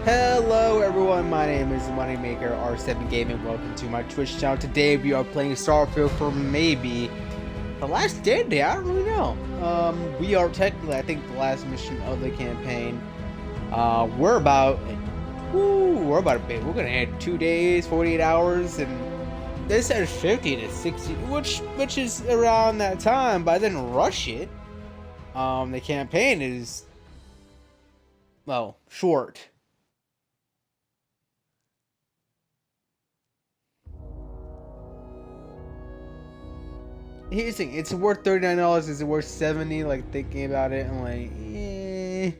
Hello everyone, my name is Moneymaker R7 Gaming. Welcome to my Twitch channel. Today we are playing Starfield for maybe the last day. I don't really know. We are technically, I think, the last mission of the campaign. We're about we're gonna hit 2 days, 48 hours, and this says 50 to 60, which is around that time. But I didn't rush it. The campaign is short. Here's the thing, it's worth $39. Is it worth 70? Like, thinking about it, I'm like, eh.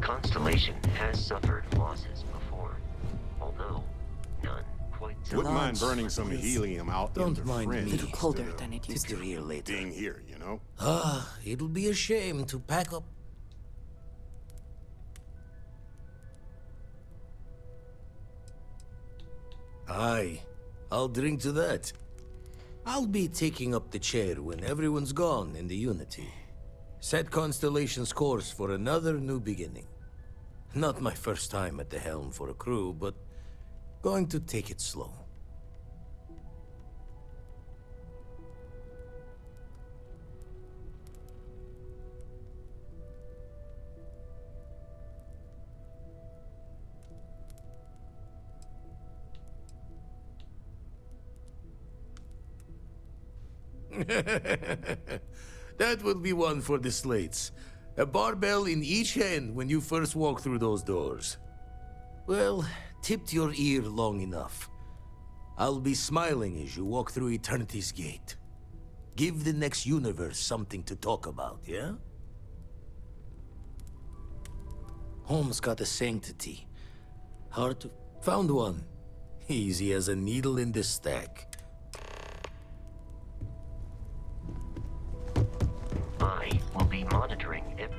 Constellation has suffered losses before, although none quite so Wouldn't mind burning some helium out in the mind fringe. me. A little colder than it used to Tip be. your ear later. Being here, you know? It'll be a shame to pack up. Aye, I'll drink to that. I'll be taking up the chair when everyone's gone in the Unity. Set Constellation's course for another new beginning. Not my first time at the helm for a crew, but going to take it slow. That will be one for the slates. A barbell in each hand when you first walk through those doors. Well, tipped your ear long enough. I'll be smiling as you walk through Eternity's gate. Give the next universe something to talk about, yeah? Home's got a sanctity. Hard to... Found one. Easy as a needle in the stack. I will be monitoring it.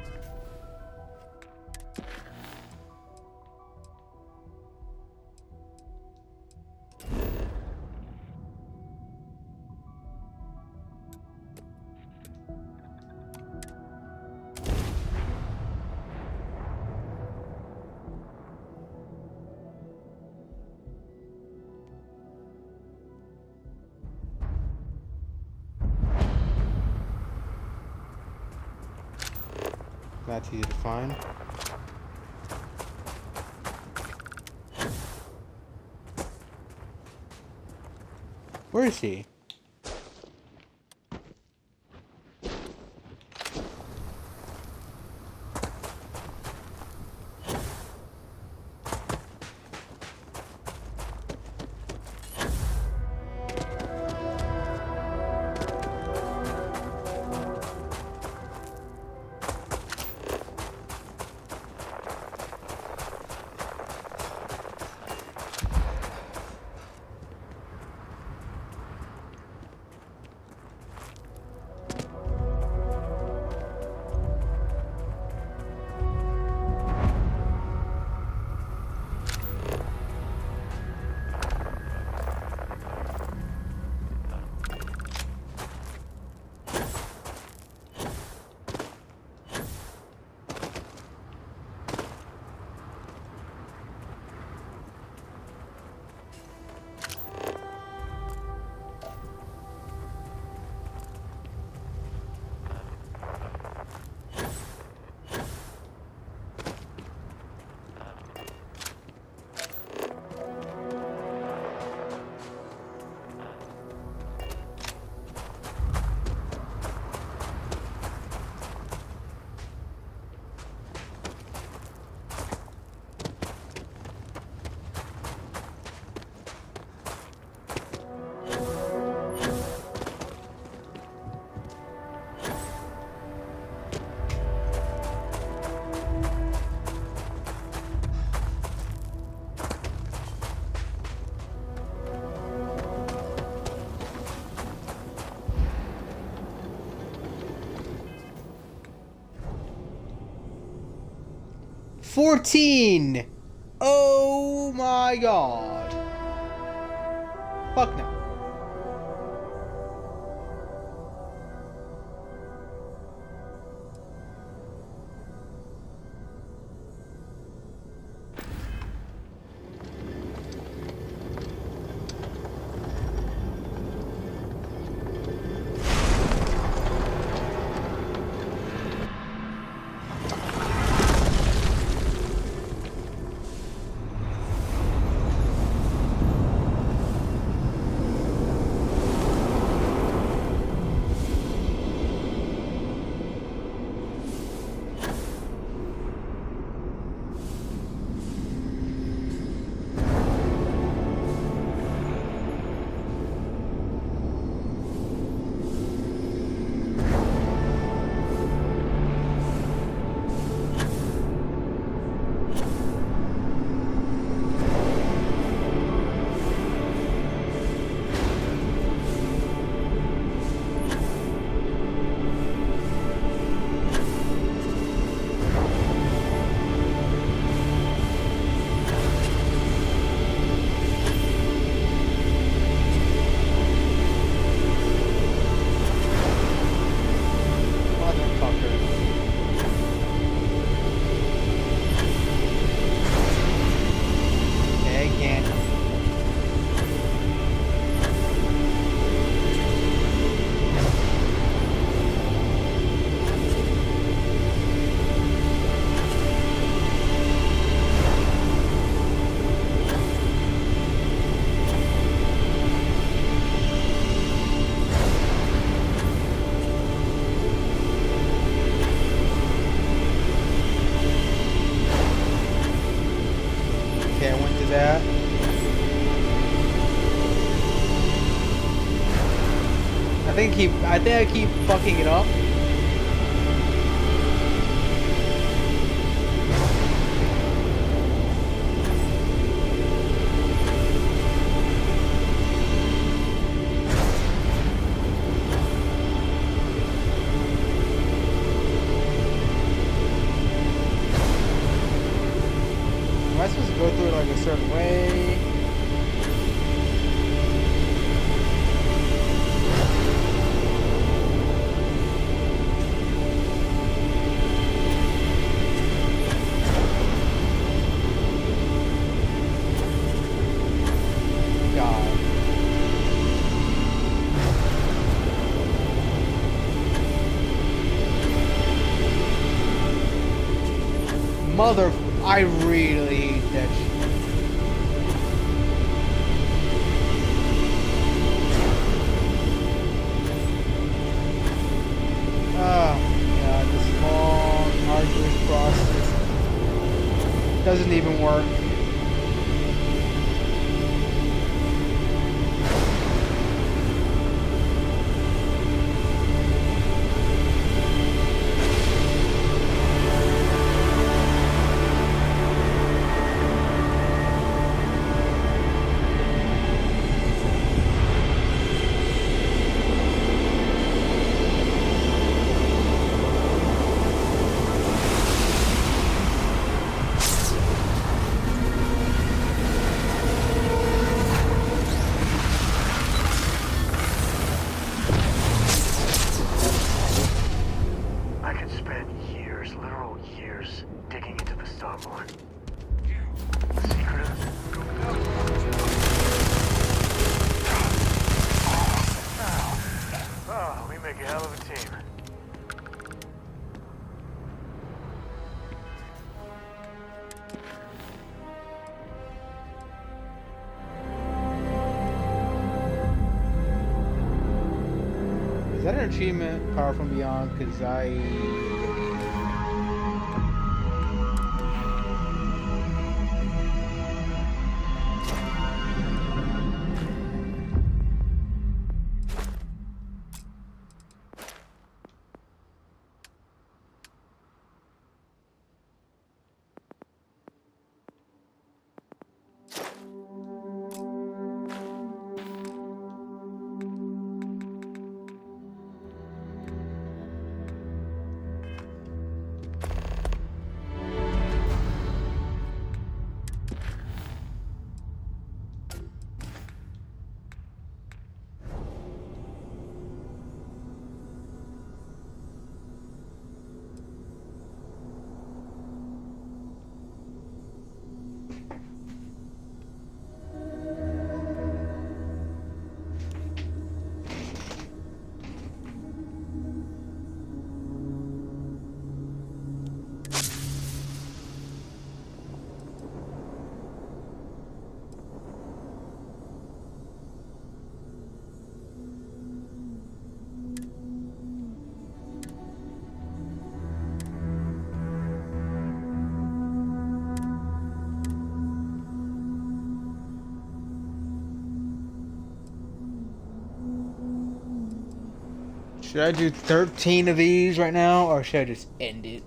That's easy to find. Where is he? 14! Oh my god. Fuck no. that. I think I keep fucking it up. Am I supposed to go through it like a certain way? God. Mother, I really hate that shit. Oh, God, this long, arduous process doesn't even work. I could spend years, literal years, digging into the Starborn. The secret of it? Oh, we make a hell of a team. Is that an achievement, Power from Beyond? Because Should I do 13 of these right now, or should I just end it?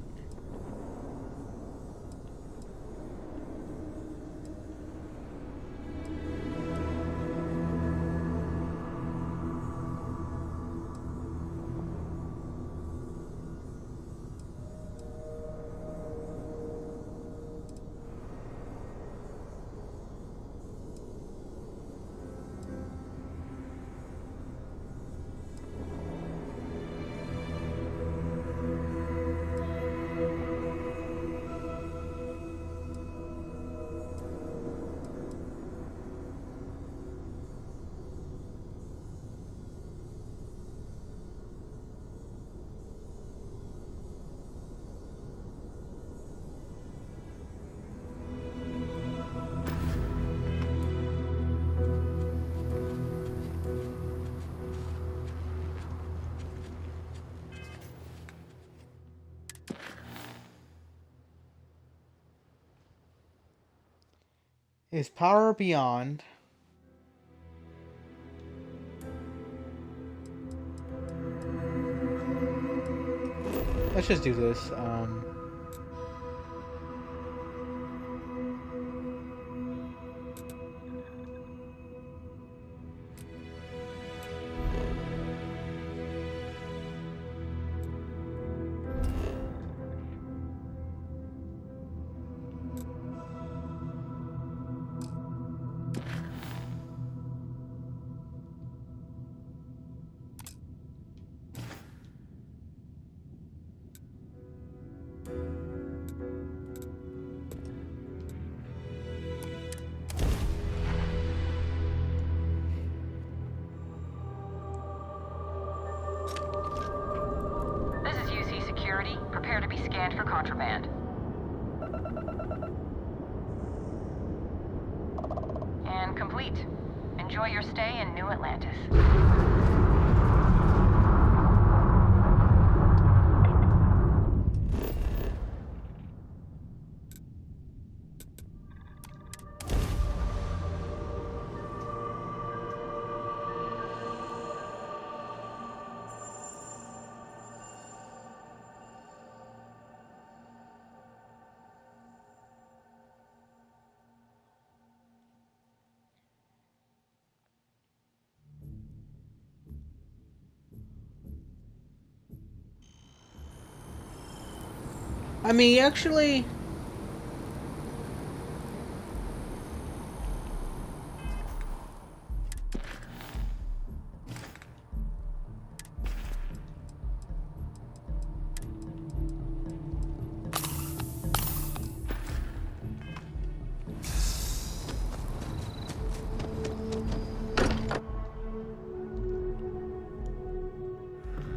Is power beyond? Let's just do this. This is UC Security. Prepare to be scanned for contraband. And complete. Enjoy your stay in New Atlantis. I mean, actually...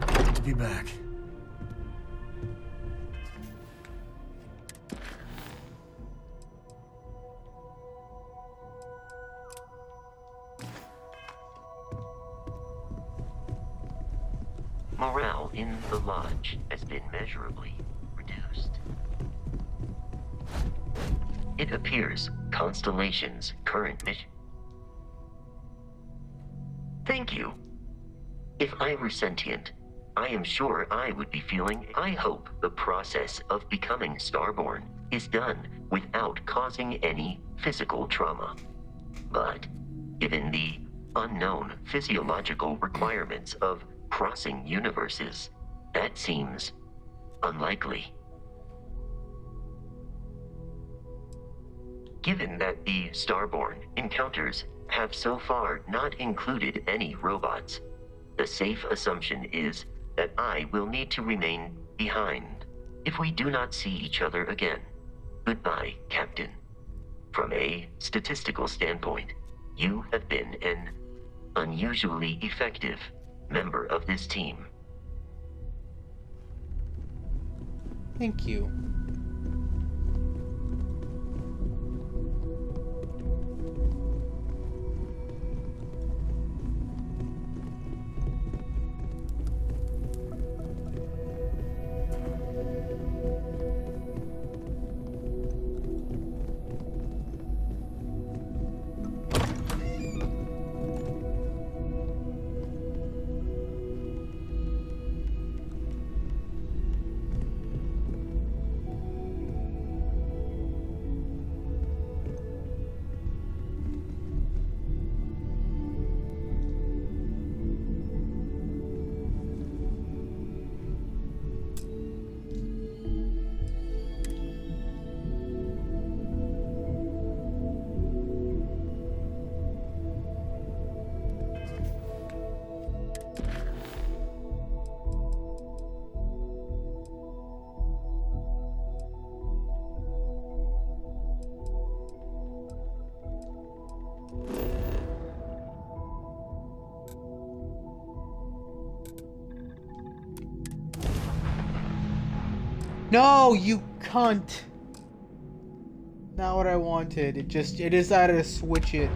Good to be back. Morale in the lodge has been measurably reduced. It appears Constellation's current mission. Thank you. If I were sentient, I am sure I would be feeling. I hope the process of becoming Starborn is done without causing any physical trauma. But given the unknown physiological requirements of crossing universes, that seems unlikely. Given that the Starborn encounters have so far not included any robots, the safe assumption is that I will need to remain behind if we do not see each other again. Goodbye, Captain. From a statistical standpoint, you have been an unusually effective member of this team. Thank you. No, you cunt. Not what I wanted. It decided to switch it.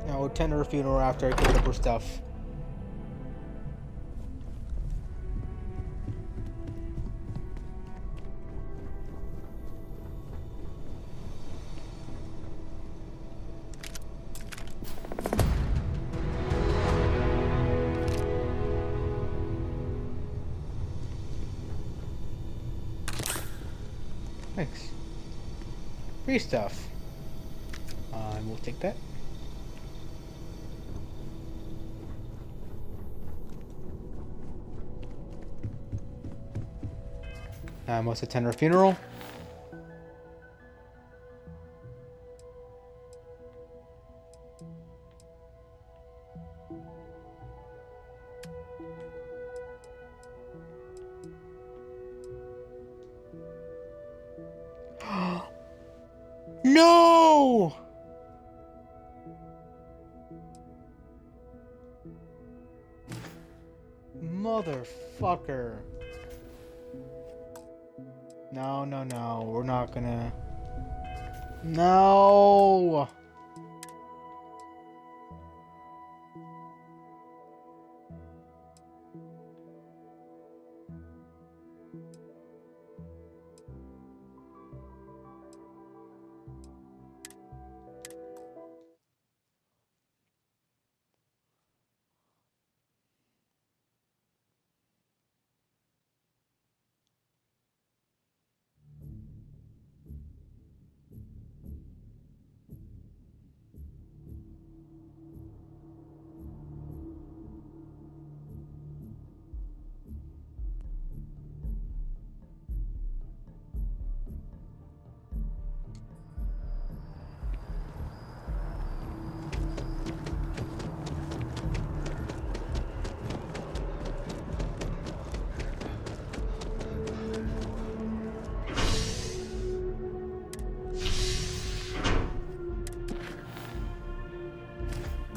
I'll attend her funeral after I pick up her stuff. Thanks. Free stuff. We'll take that. I must attend her funeral. No! Motherfucker. No, no, no. We're not gonna... No!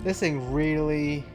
This thing really...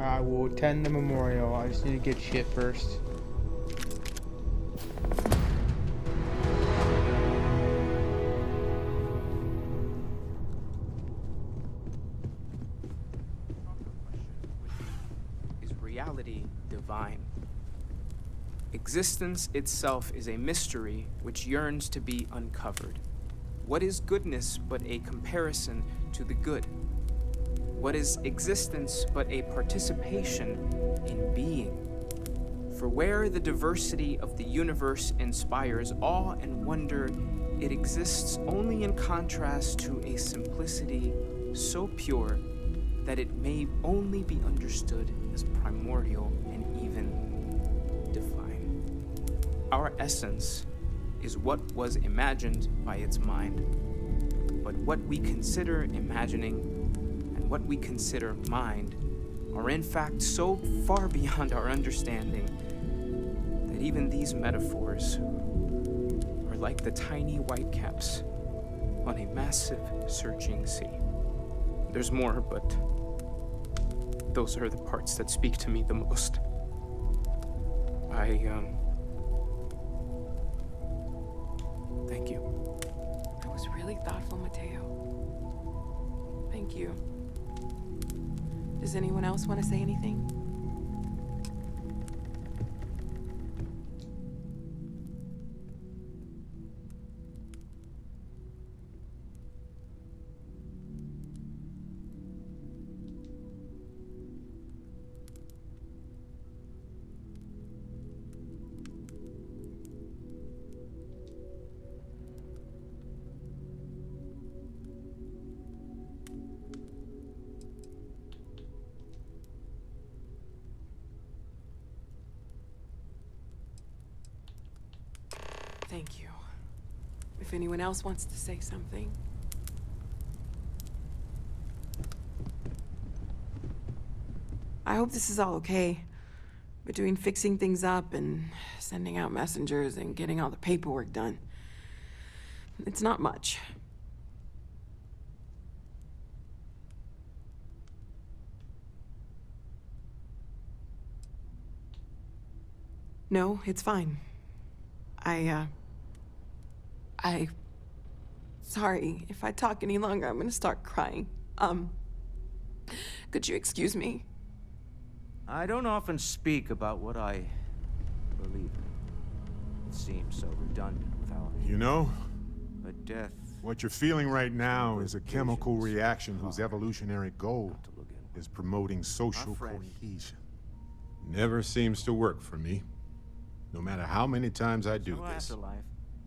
I will attend the memorial. I just need to get shit first. Is reality divine? Existence itself is a mystery which yearns to be uncovered. What is goodness but a comparison to the good? What is existence but a participation in being? For where the diversity of the universe inspires awe and wonder, it exists only in contrast to a simplicity so pure that it may only be understood as primordial and even divine. Our essence is what was imagined by its mind, but what we consider imagining and what we consider mind are in fact so far beyond our understanding that even these metaphors are like the tiny whitecaps on a massive searching sea. There's more, but those are the parts that speak to me the most. Thank you. That was really thoughtful, Mateo. Thank you. Does anyone else want to say anything? Thank you. If anyone else wants to say something. I hope this is all okay. Between fixing things up and sending out messengers and getting all the paperwork done. It's not much. No, it's fine. Sorry, if I talk any longer, I'm gonna start crying. Could you excuse me? I don't often speak about what I believe in. It seems so redundant without You know, a death. what you're feeling right now is a chemical reaction whose evolutionary goal is promoting social cohesion. Never seems to work for me. No matter how many times I do No this, afterlife.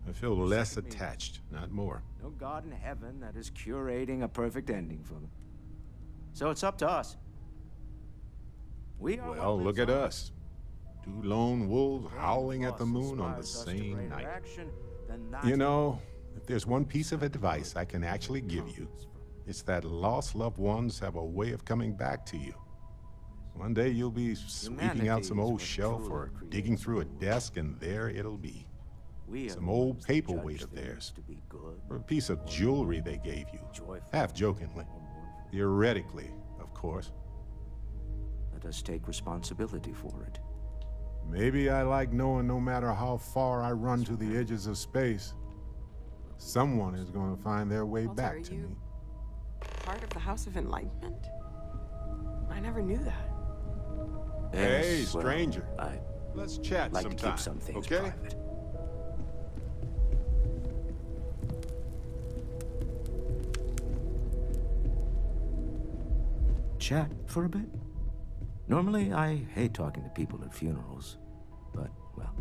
I feel less attached, not more. No God in heaven that is curating a perfect ending for them. So it's up to us. We are Well, what look lives at on. us. Two lone wolves howling at the moon on the Inspires us to same greater night. action than not You know, if there's one piece of advice I can actually give you, it's that lost loved ones have a way of coming back to you. One day you'll be sweeping out some old shelf or digging through a desk, and there it'll be. We are Some the old ones that paperweight judge of things theirs, to be good, or a piece of jewelry they gave you, joyful, half jokingly. or mournful. Theoretically, of course. Let us take responsibility for it. Maybe I like knowing no matter how far I run to the edges of space, someone is going to find their way Walter, are back to you me. part of the House of Enlightenment? I never knew that. Hey, Yes, well, stranger. I Let's chat like to sometime, keep some things okay? private. Chat for a bit? Normally, I hate talking to people at funerals, but, well.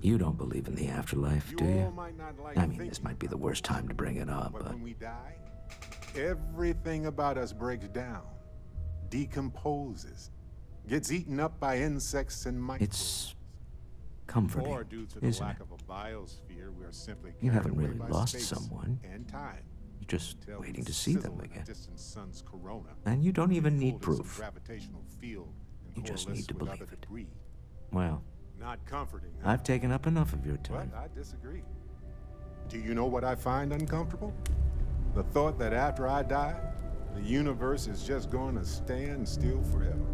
You don't believe in the afterlife, do all you? might not like I mean, thinking this might be the about worst time to bring it up, But but when we die, everything about us breaks down, decomposes, gets eaten up by insects and microbes. it's comforting, Or due to the isn't lack it? of a biosphere, we are simply You carried haven't away really by lost space someone. and time. You're just Till waiting we to see them sizzle in a again. distant sun's corona, And you don't even need pulled in some proof. gravitational field and You just coalesce need to with believe other it. debris. Well, Not comforting, huh? I've taken up enough of your But time. I disagree. Do you know what I find uncomfortable? The thought that after I die, the universe is just going to stand still forever.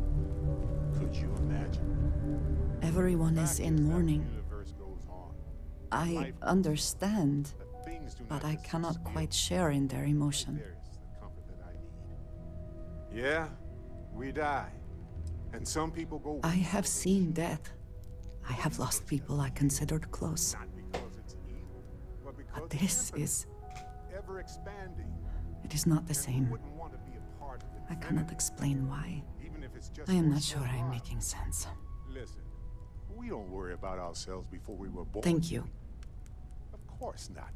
Could you imagine? Everyone is Fact in that the mourning. universe goes on. I Life goes on, understand, that things do but not I just cannot exist. quite share in their emotion. There's the comfort that I need. Yeah, we die. And some people go I have seen death. I have lost people I considered close. not because it's evil, But this is... ever expanding. It is not the And same. who wouldn't want to be a part of it, I cannot explain why. even if it's just I am for a not sure small I am while. making sense. Listen, we don't worry about ourselves before we were born. Thank you. Of course not.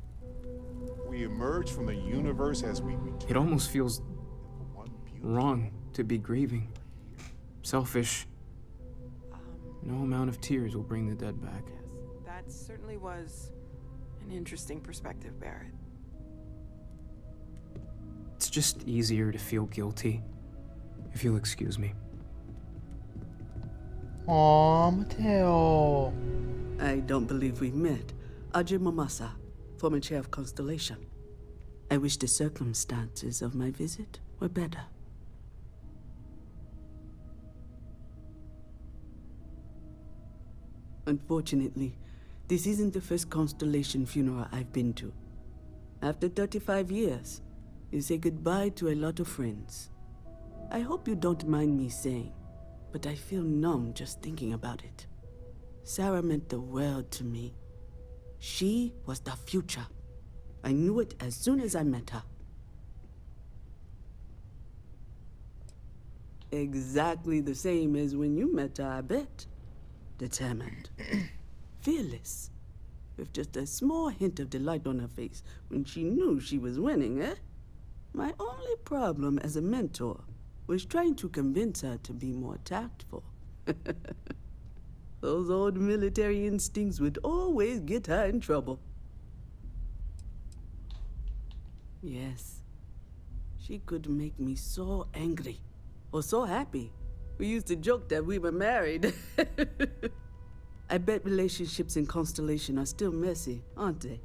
We emerge from the universe as we return. It almost feels One beautiful wrong to be grieving. Selfish. No amount of tears will bring the dead back. Yes, that certainly was an interesting perspective, Barrett. It's just easier to feel guilty, if you'll excuse me. Aw, Mateo. I don't believe we've met. Ajay Mamasa, former chair of Constellation. I wish the circumstances of my visit were better. Unfortunately, this isn't the first Constellation funeral I've been to. After 35 years, you say goodbye to a lot of friends. I hope you don't mind me saying, but I feel numb just thinking about it. Sarah meant the world to me. She was the future. I knew it as soon as I met her. Exactly the same as when you met her, I bet. Determined. Fearless. With just a small hint of delight on her face when she knew she was winning, eh? My only problem as a mentor was trying to convince her to be more tactful. Those old military instincts would always get her in trouble. Yes. She could make me so angry. Or so happy. We used to joke that we were married. I bet relationships in Constellation are still messy, aren't they?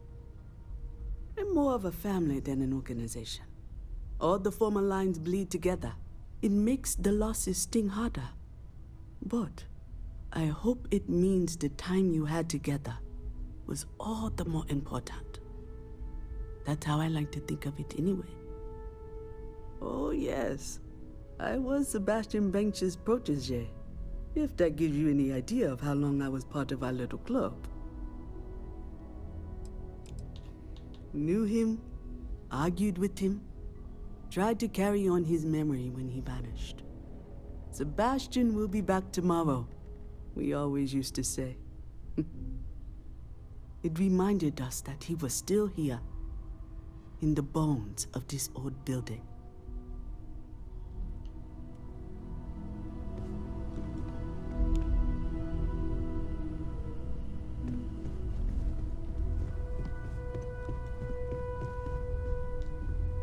They're more of a family than an organization. All the former lines bleed together. It makes the losses sting harder. But I hope it means the time you had together was all the more important. That's how I like to think of it anyway. Oh yes, I was Sebastian Bench's protege, if that gives you any idea of how long I was part of our little club. Knew him, argued with him, tried to carry on his memory when he vanished. Sebastian will be back tomorrow, we always used to say. It reminded us that he was still here, in the bones of this old building.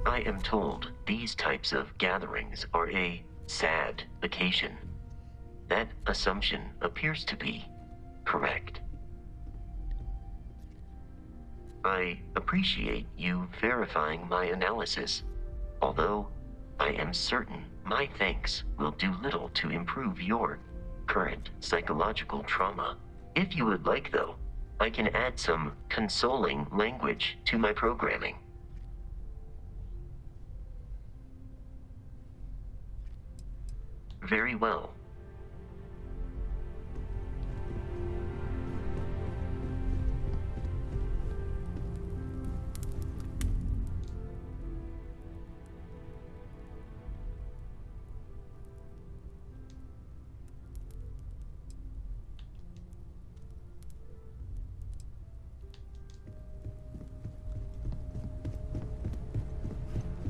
I am told these types of gatherings are a sad occasion. That assumption appears to be correct. I appreciate you verifying my analysis, although I am certain my thanks will do little to improve your current psychological trauma. If you would like, though, I can add some consoling language to my programming. Very well.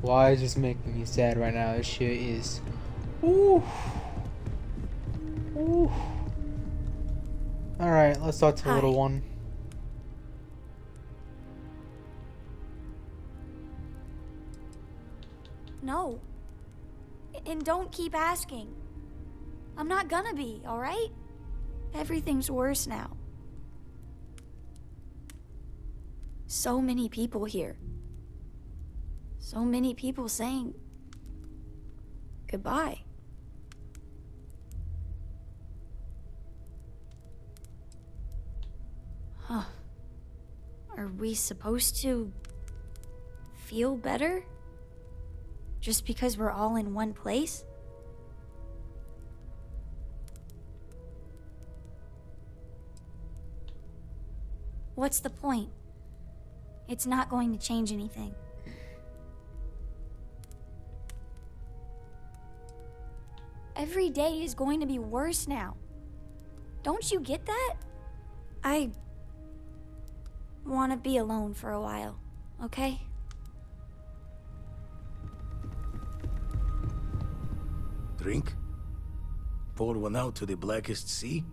Why is this making me sad right now? This shit is... Ooh. Ooh. Alright, let's talk to the little one. No. And don't keep asking. I'm not gonna be, alright? Everything's worse now. So many people here. So many people saying goodbye. Huh. Are we supposed to feel better? Just because we're all in one place? What's the point? It's not going to change anything. Every day is going to be worse now. Don't you get that? I want to be alone for a while, okay? Drink? Pour one out to the blackest sea?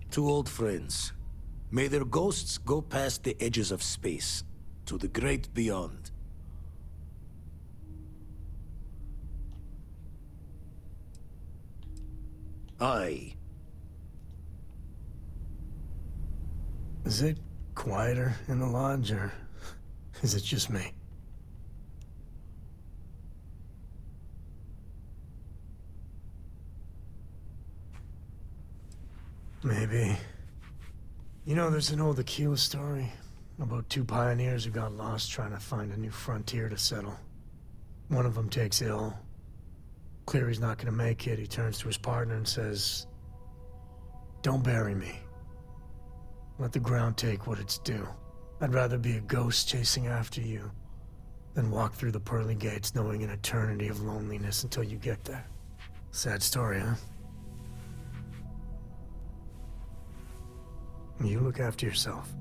Two old friends. May their ghosts go past the edges of space, to the great beyond. I. Is it quieter in the lodge, or is it just me? Maybe. You know, there's an old Aquila story about two pioneers who got lost trying to find a new frontier to settle. One of them takes ill. Clear he's not gonna make it, he turns to his partner and says, "Don't bury me. Let the ground take what it's due. I'd rather be a ghost chasing after you than walk through the pearly gates knowing an eternity of loneliness until you get there." Sad story, huh? You look after yourself.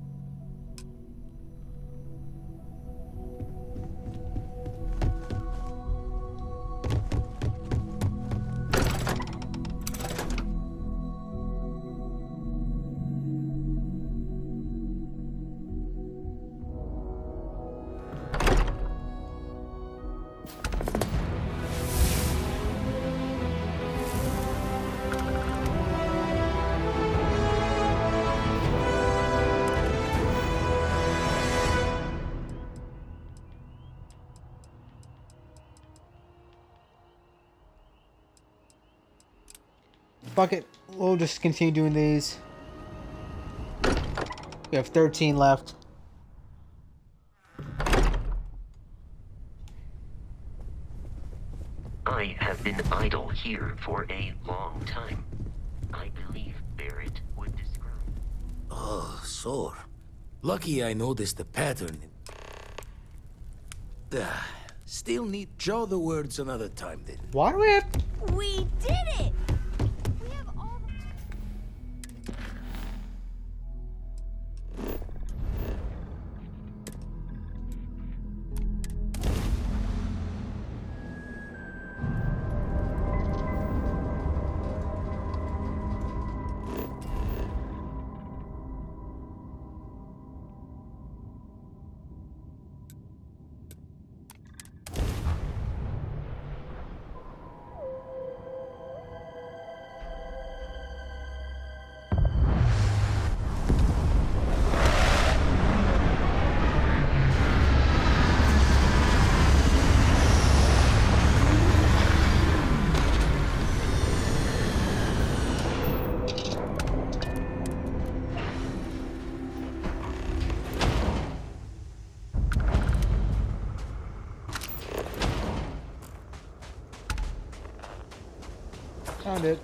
Fuck it. We'll just continue doing these. We have 13 left. I have been idle here for a long time. I believe Barrett would describe. Oh, sore. Lucky I noticed the pattern. Still need draw the words another time then. Why do we have... We did it! We have all Found it.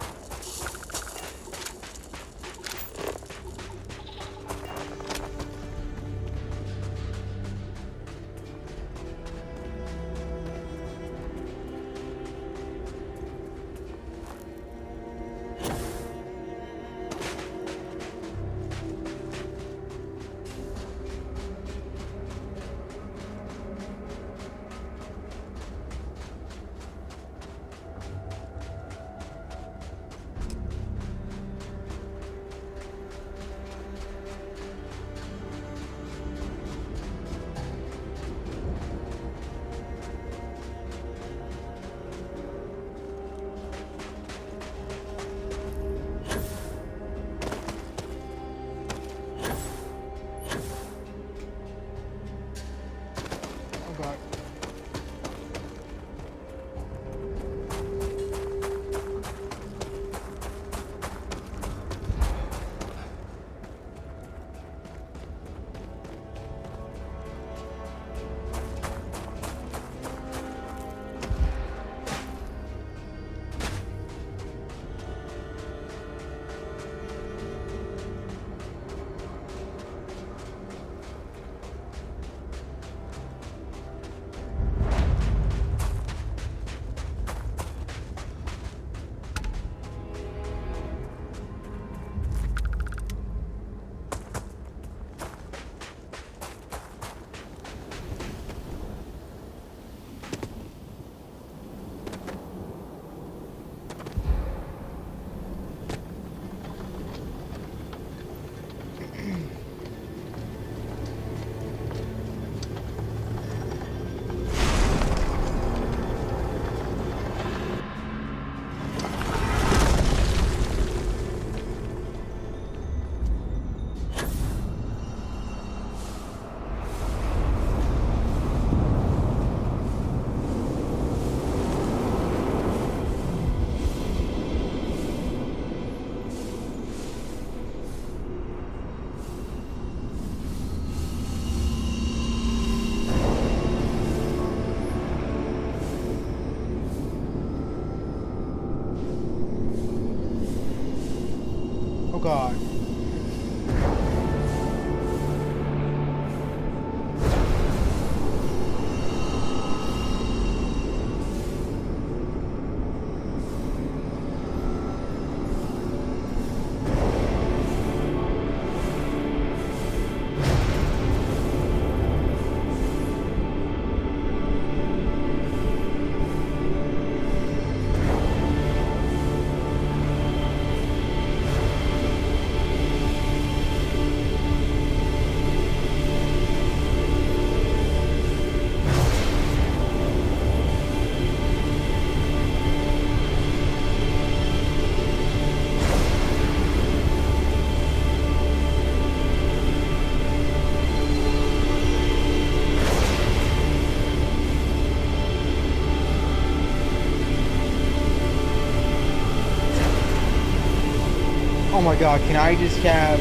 God. Oh my God, can I just have...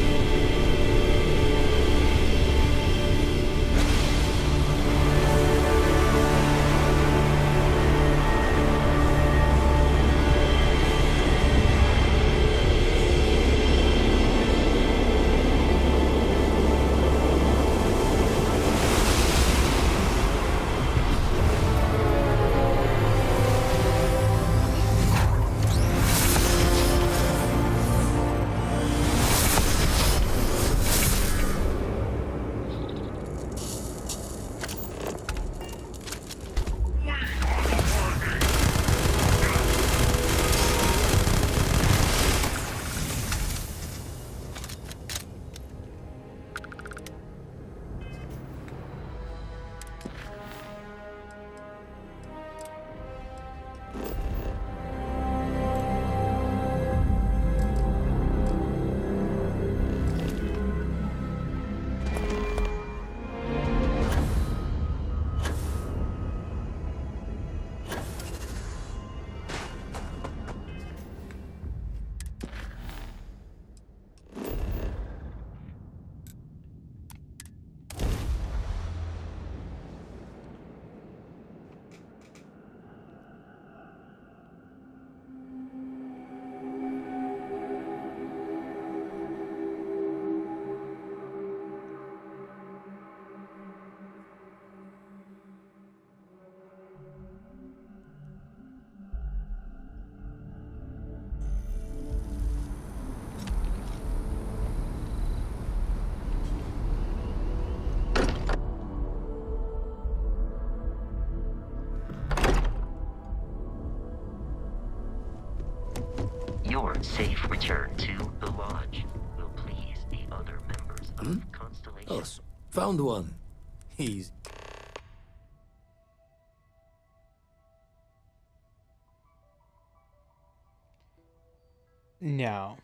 Your safe return to the lodge will please the other members of Constellation. Oh, found one. He's... No.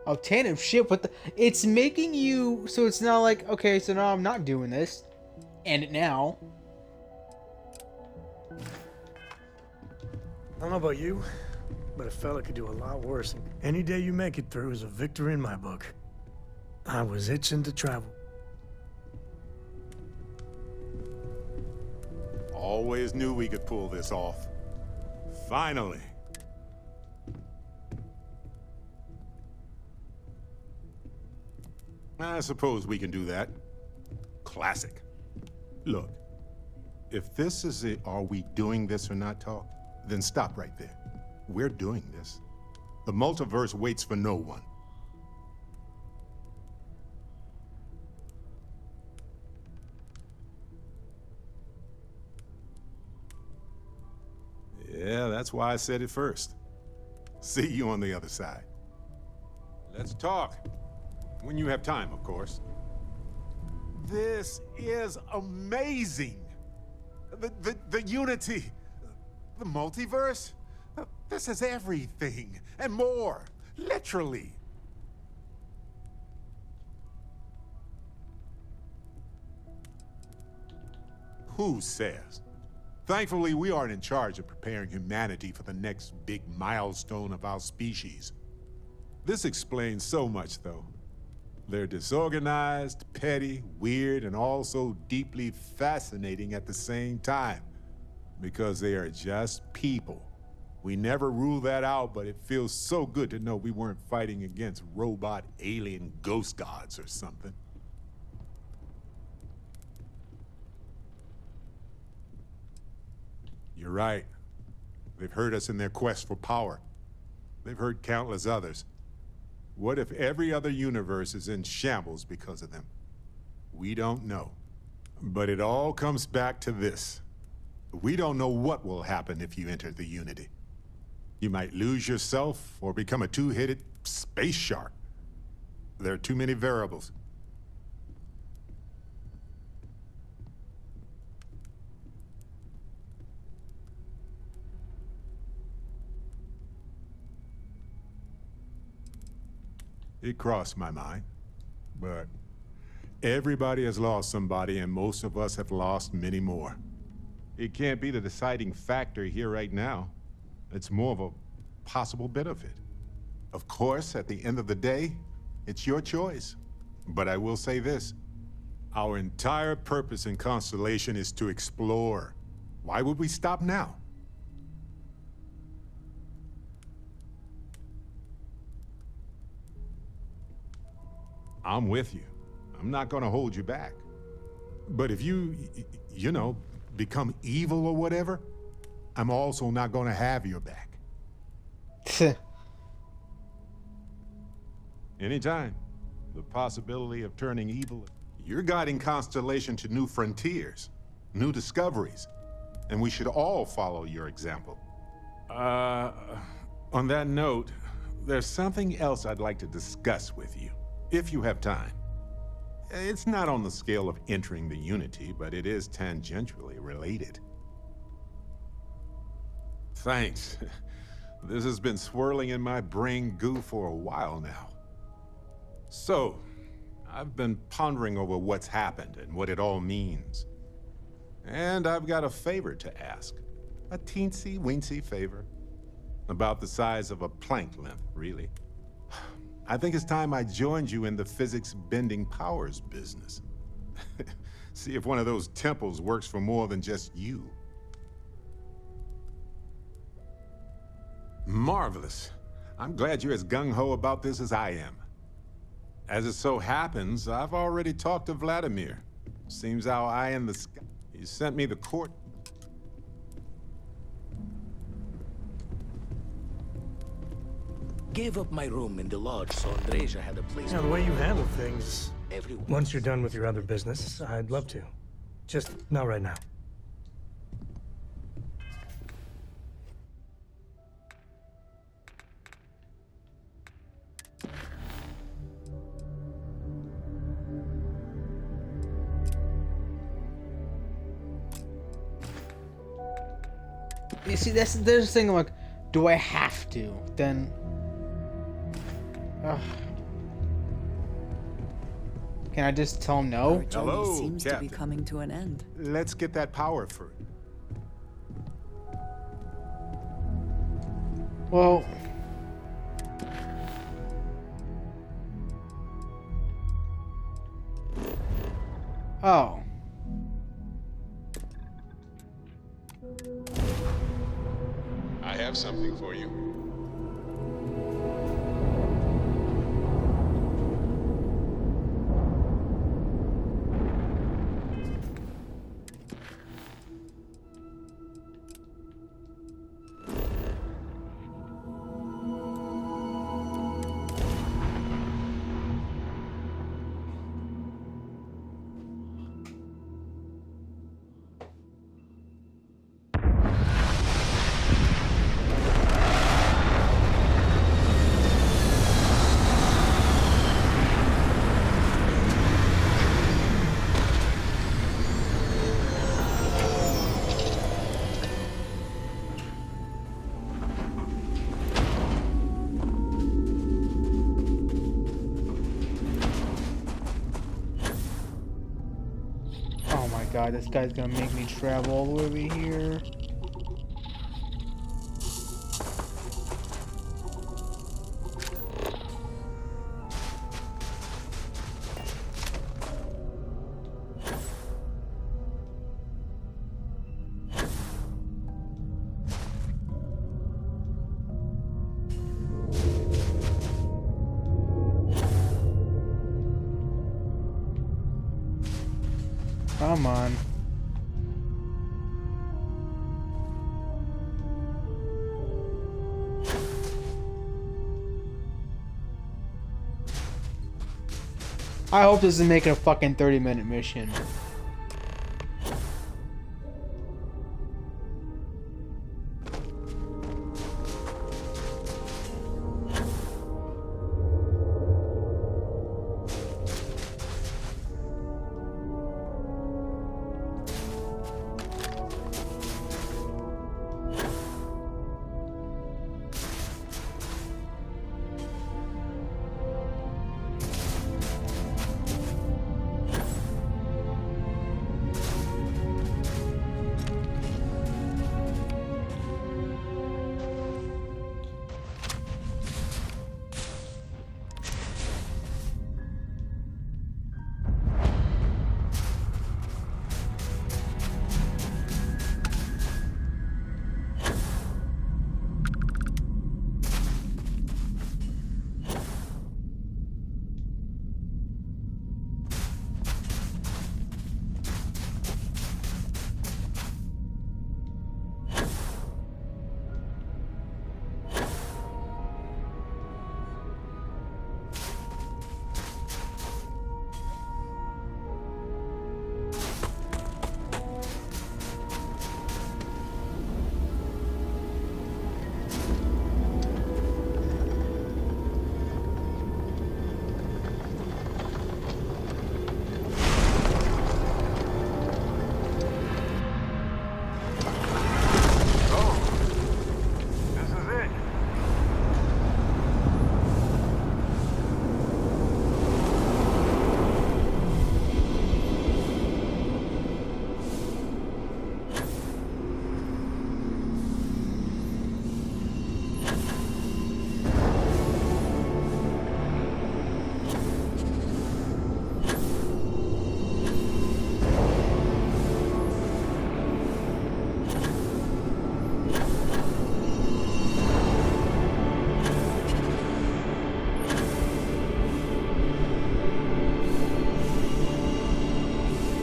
Oh, tandem shit, what the... It's making you... So it's not like, okay, so now I'm not doing this. End it now. I don't know about you, but a fella could do a lot worse. Any day you make it through is a victory in my book. I was itching to travel. Always knew we could pull this off. Finally. I suppose we can do that. Classic. Look, if this is a are we doing this or not talk, then stop right there. We're doing this. The multiverse waits for no one. Yeah, that's why I said it first. See you on the other side. Let's talk. When you have time, of course. This is amazing. The unity, the multiverse. This is everything and more, literally. Who says? Thankfully, we aren't in charge of preparing humanity for the next big milestone of our species. This explains so much, though. They're disorganized, petty, weird, and also deeply fascinating at the same time. Because they are just people. We never rule that out, but it feels so good to know we weren't fighting against robot alien ghost gods or something. You're right. They've heard us in their quest for power. They've heard countless others. What if every other universe is in shambles because of them? We don't know. But it all comes back to this. We don't know what will happen if you enter the Unity. You might lose yourself or become a two-headed space shark. There are too many variables. It crossed my mind, but everybody has lost somebody, and most of us have lost many more. It can't be the deciding factor here right now. It's more of a possible benefit. Of course, at the end of the day, it's your choice. But I will say this. Our entire purpose in Constellation is to explore. Why would we stop now? I'm with you. I'm not gonna hold you back. But if you know, become evil or whatever, I'm also not gonna have your back. Anytime. The possibility of turning evil. You're guiding Constellation to new frontiers, new discoveries, and we should all follow your example. On that note, there's something else I'd like to discuss with you, if you have time. It's not on the scale of entering the Unity, but it is tangentially related. Thanks. This has been swirling in my brain goo for a while now. So, I've been pondering over what's happened and what it all means. And I've got a favor to ask. A teensy-weensy favor. About the size of a plank length, really. I think it's time I joined you in the physics-bending powers business. See if one of those temples works for more than just you. Marvelous. I'm glad you're as gung-ho about this as I am. As it so happens, I've already talked to Vladimir. Seems our eye in the sky. He sent me the court. Gave up my room in the lodge so Andreja had a place. Yeah, the way you handle things. Everyone. Once you're done with your other business, I'd love to. Just not right now. You see, there's the thing. I'm like, do I have to? Then, can I just tell him no? Our journey Hello, seems to Captain. be coming to an end. Let's get that power through. Well, oh. I have something for you. Oh my god, this guy's gonna make me travel all the way over here. Come on. I hope this is making a fucking 30-minute mission.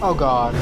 Oh god.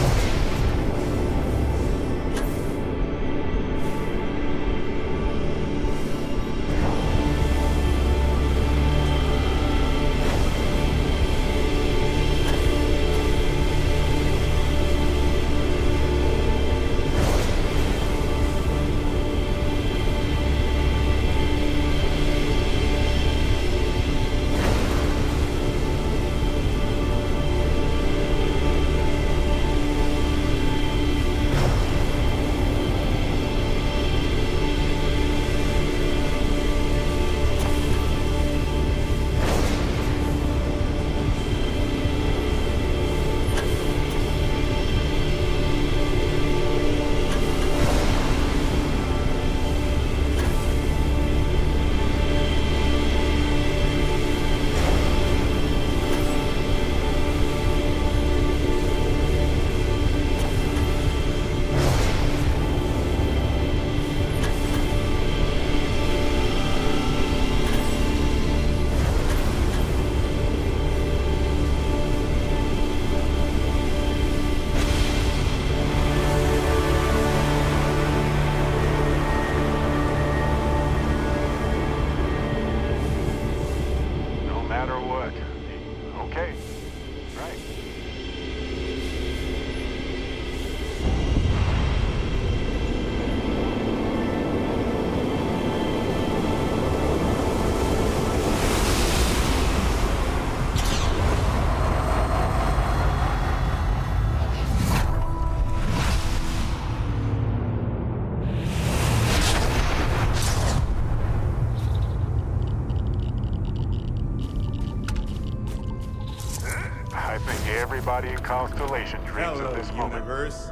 Everybody in Constellation dreams Hello, of this moment. universe.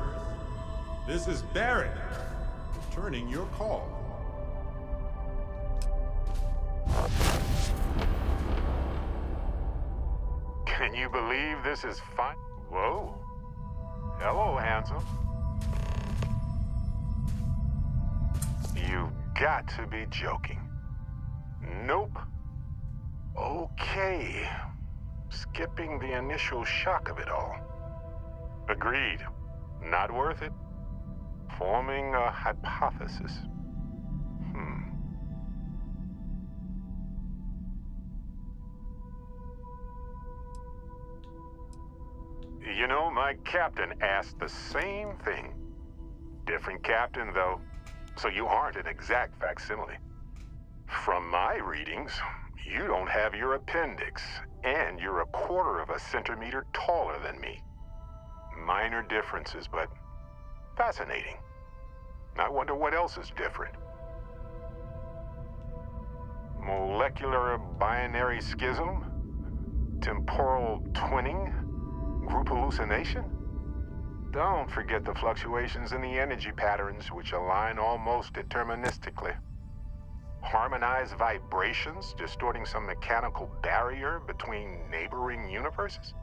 This is Barrett, returning your call. Can you believe this is fun? Whoa. Hello, handsome. You've got to be joking. Nope. Okay. Skipping the initial shock of it all. Agreed. Not worth it. Forming a hypothesis. You know, my captain asked the same thing. Different captain, though, so you aren't an exact facsimile. From my readings, you don't have your appendix, and you're a quarter of a centimeter taller than me. Minor differences, but fascinating. I wonder what else is different. Molecular binary schism? Temporal twinning? Group hallucination? Don't forget the fluctuations in the energy patterns, which align almost deterministically. Harmonized vibrations distorting some mechanical barrier between neighboring universes?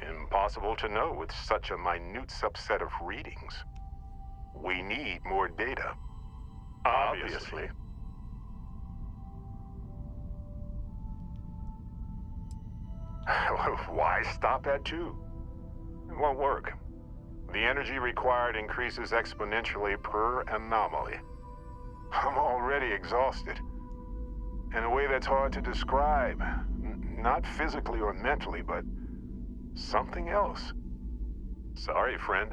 Impossible to know with such a minute subset of readings. We need more data. Obviously. Why stop at 2? It won't work. The energy required increases exponentially per anomaly. I'm already exhausted. In a way that's hard to describe. Not physically or mentally, but something else. Sorry, friend.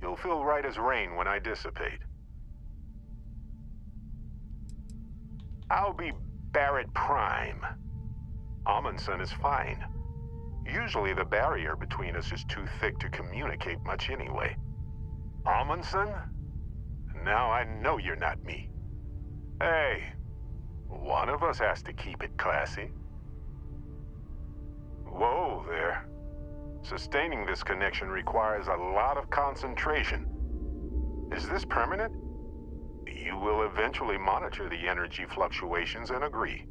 You'll feel right as rain when I dissipate. I'll be Barrett Prime. Amundsen is fine. Usually the barrier between us is too thick to communicate much anyway. Amundsen? Now I know you're not me. Hey, one of us has to keep it classy. Whoa there. Sustaining this connection requires a lot of concentration. Is this permanent? You will eventually monitor the energy fluctuations and agree.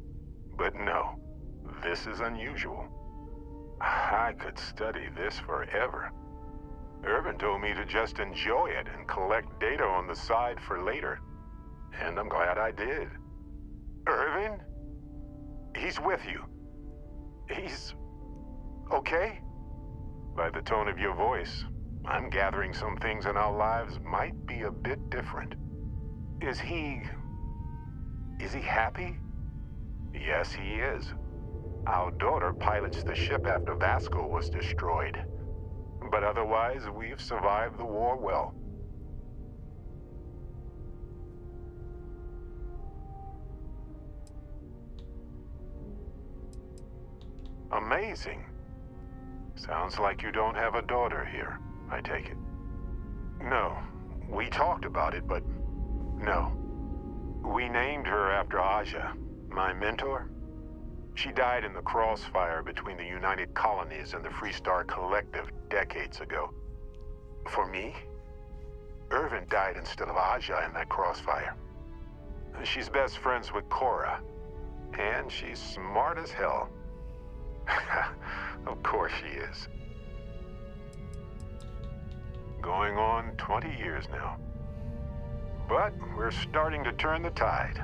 But no, this is unusual. I could study this forever. Irvin told me to just enjoy it and collect data on the side for later. And I'm glad I did. Irvin? He's with you. He's okay? By the tone of your voice, I'm gathering some things in our lives might be a bit different. Is he happy? Yes, he is. Our daughter pilots the ship after Vasco was destroyed. But otherwise, we've survived the war well. Amazing. Sounds like you don't have a daughter here, I take it. No, we talked about it, but no. We named her after Aja, my mentor. She died in the crossfire between the United Colonies and the Freestar Collective decades ago. For me, Irvin died instead of Aja in that crossfire. She's best friends with Cora, and she's smart as hell. Of course she is. Going on 20 years now. But we're starting to turn the tide.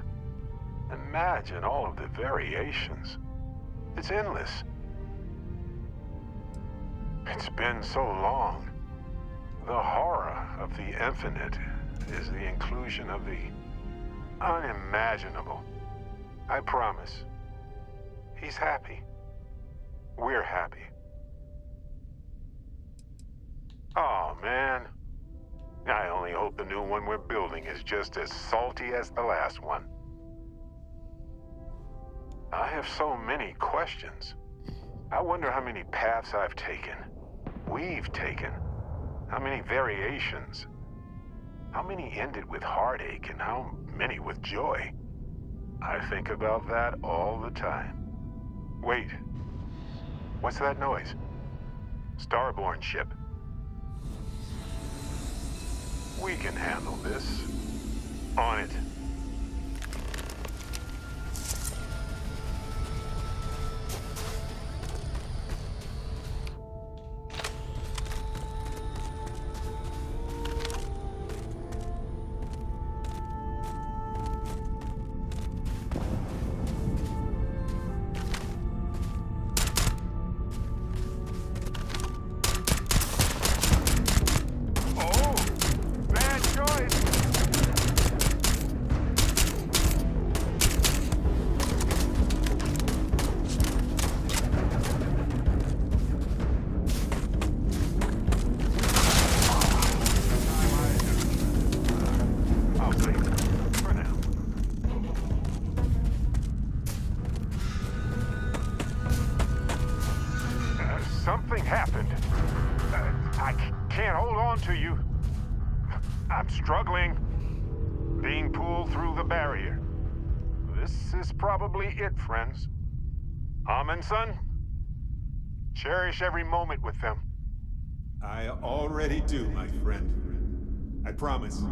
Imagine all of the variations. It's endless. It's been so long. The horror of the infinite is the inclusion of the unimaginable. I promise. He's happy. We're happy. Oh, man. I only hope the new one we're building is just as salty as the last one. I have so many questions. I wonder how many paths I've taken, we've taken, how many variations, how many ended with heartache and how many with joy. I think about that all the time. Wait, what's that noise? Starborn ship. We can handle this. On it. through the barrier. This is probably it, friends. Son, cherish every moment with them. I already do, my friend. I promise.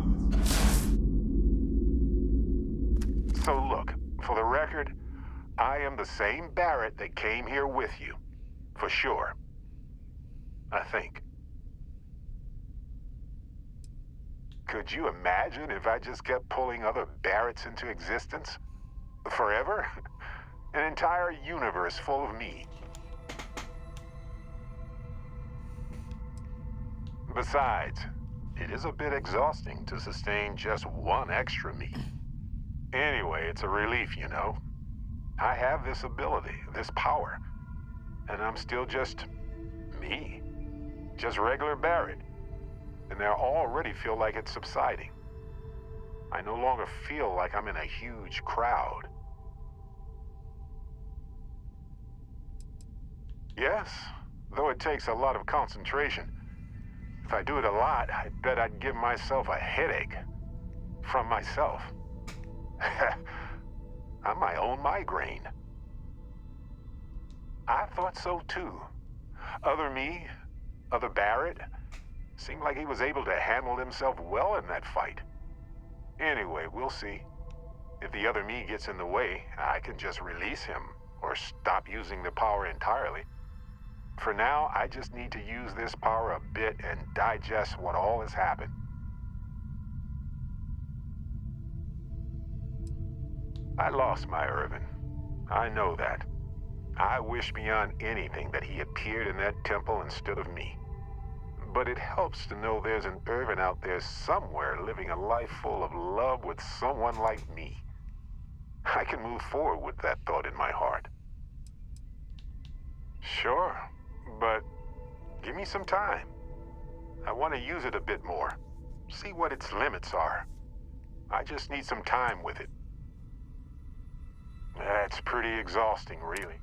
So look, for the record, I am the same Barrett that came here with you. For sure. I think. Could you imagine if I just kept pulling other Barretts into existence? Forever? An entire universe full of me. Besides, it is a bit exhausting to sustain just one extra me. Anyway, it's a relief, you know. I have this ability, this power, and I'm still just me. Just regular Barrett. And I already feel like it's subsiding. I no longer feel like I'm in a huge crowd. Yes, though it takes a lot of concentration. If I do it a lot, I bet I'd give myself a headache. From myself. I'm my own migraine. I thought so too. Other me, other Barrett, seemed like he was able to handle himself well in that fight. Anyway, we'll see. If the other me gets in the way, I can just release him or stop using the power entirely. For now, I just need to use this power a bit and digest what all has happened. I lost my Irvin. I know that. I wish beyond anything that he appeared in that temple instead of me. But it helps to know there's an Irvin out there somewhere living a life full of love with someone like me. I can move forward with that thought in my heart. Sure, but give me some time. I want to use it a bit more. See what its limits are. I just need some time with it. That's pretty exhausting, really.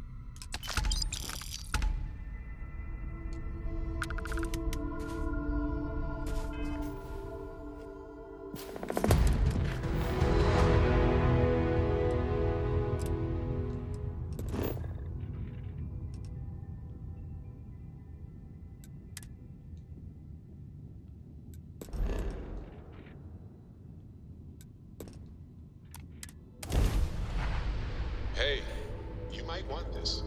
Hey, you might want this.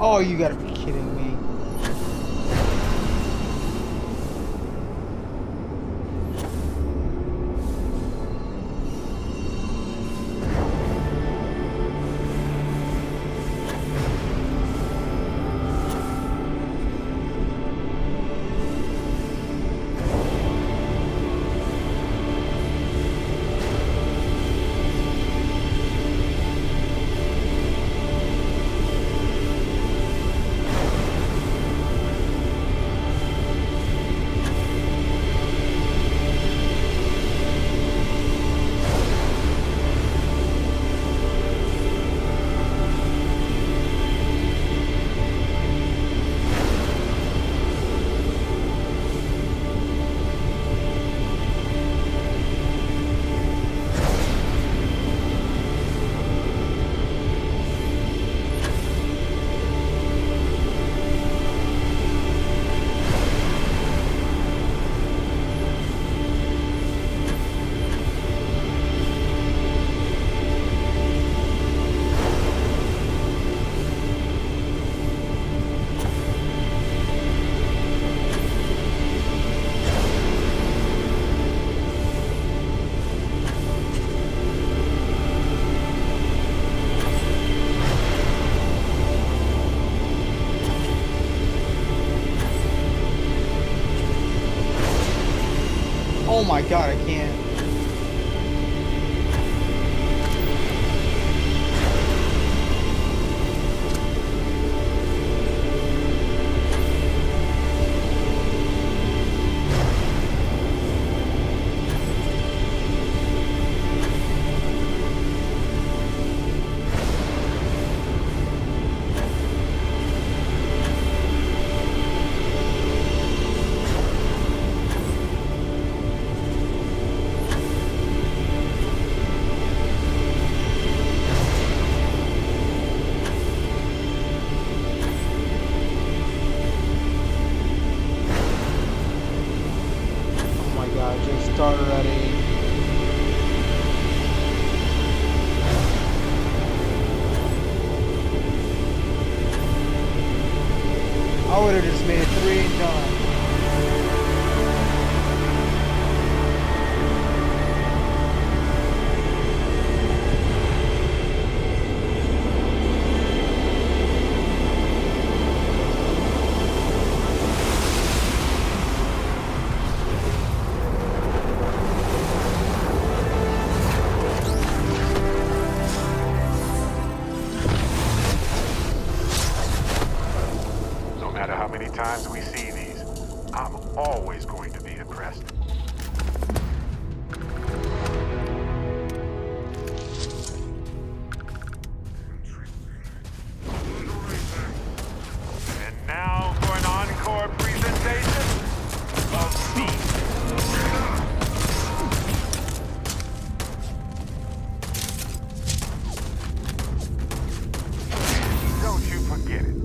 Oh, you gotta be kidding me. Oh my god, I can't. Just start already. I would have just made it 3 and done. Times we see these, I'm always going to be impressed. And now for an encore presentation of me. Don't you forget it.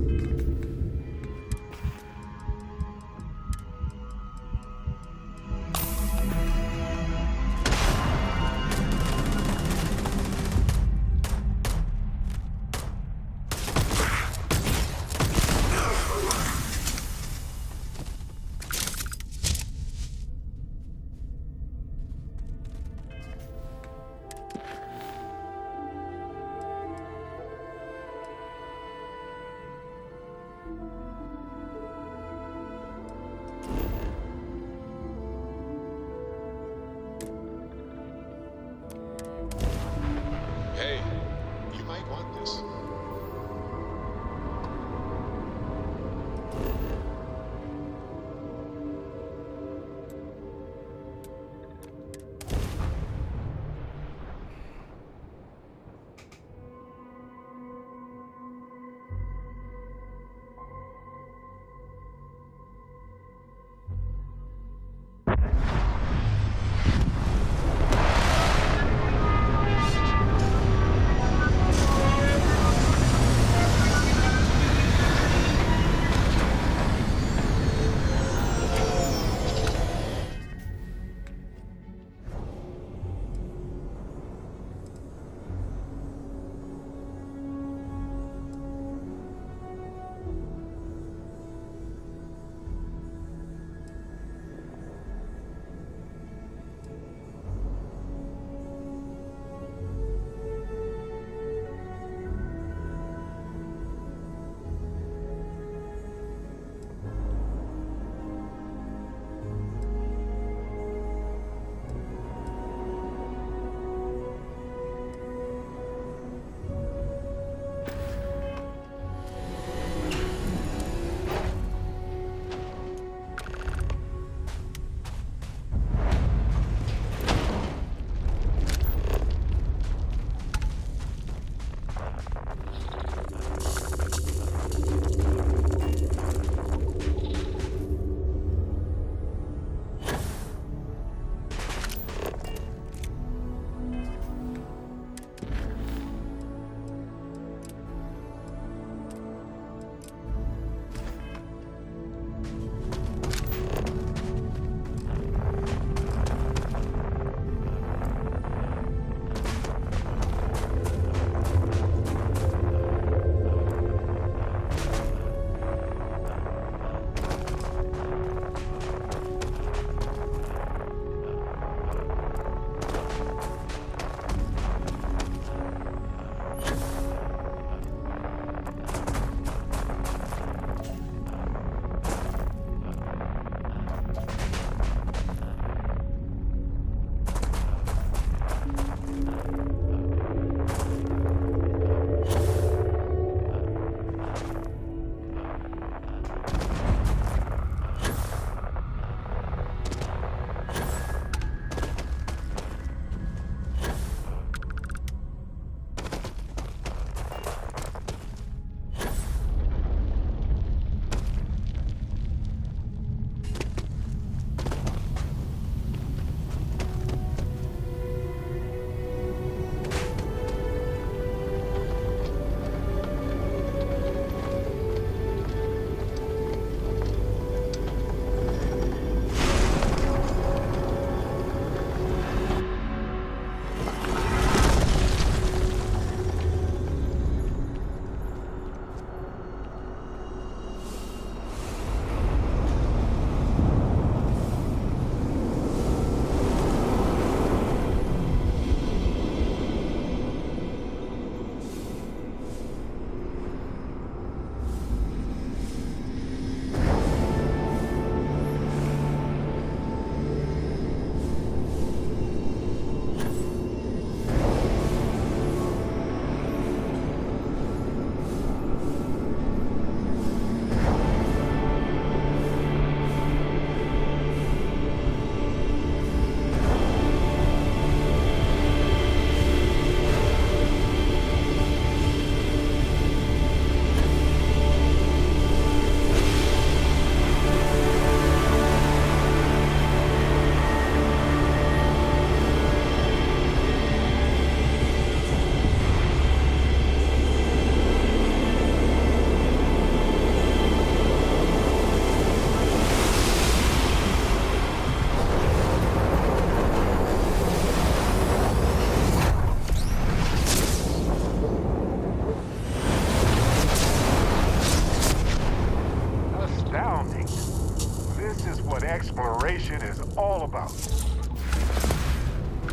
exploration is all about.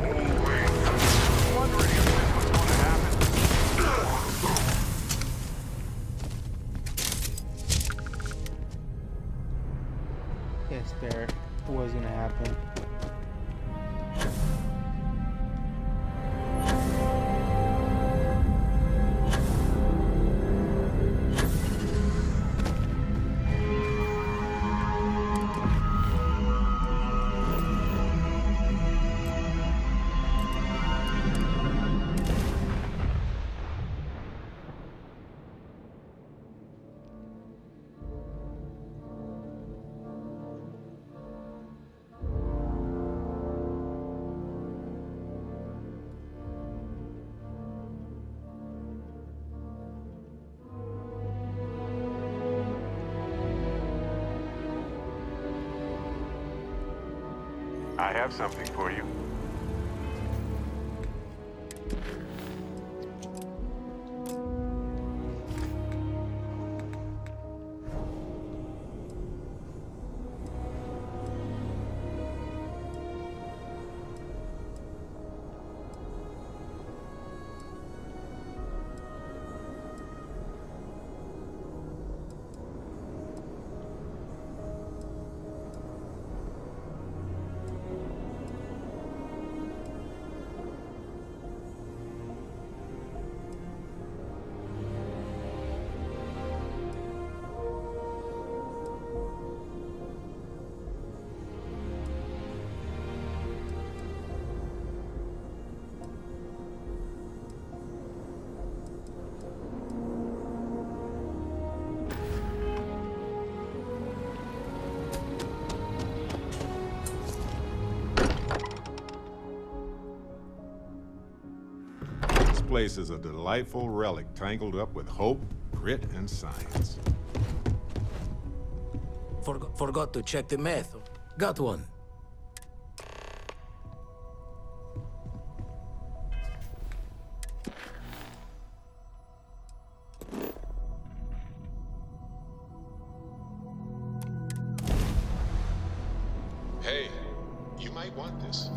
Always wondering if this was going to happen. Yes, Barrett. It was gonna happen. I have something for you. This place is a delightful relic tangled up with hope, grit, and science. Forgot to check the math. Got one. Hey, you might want this.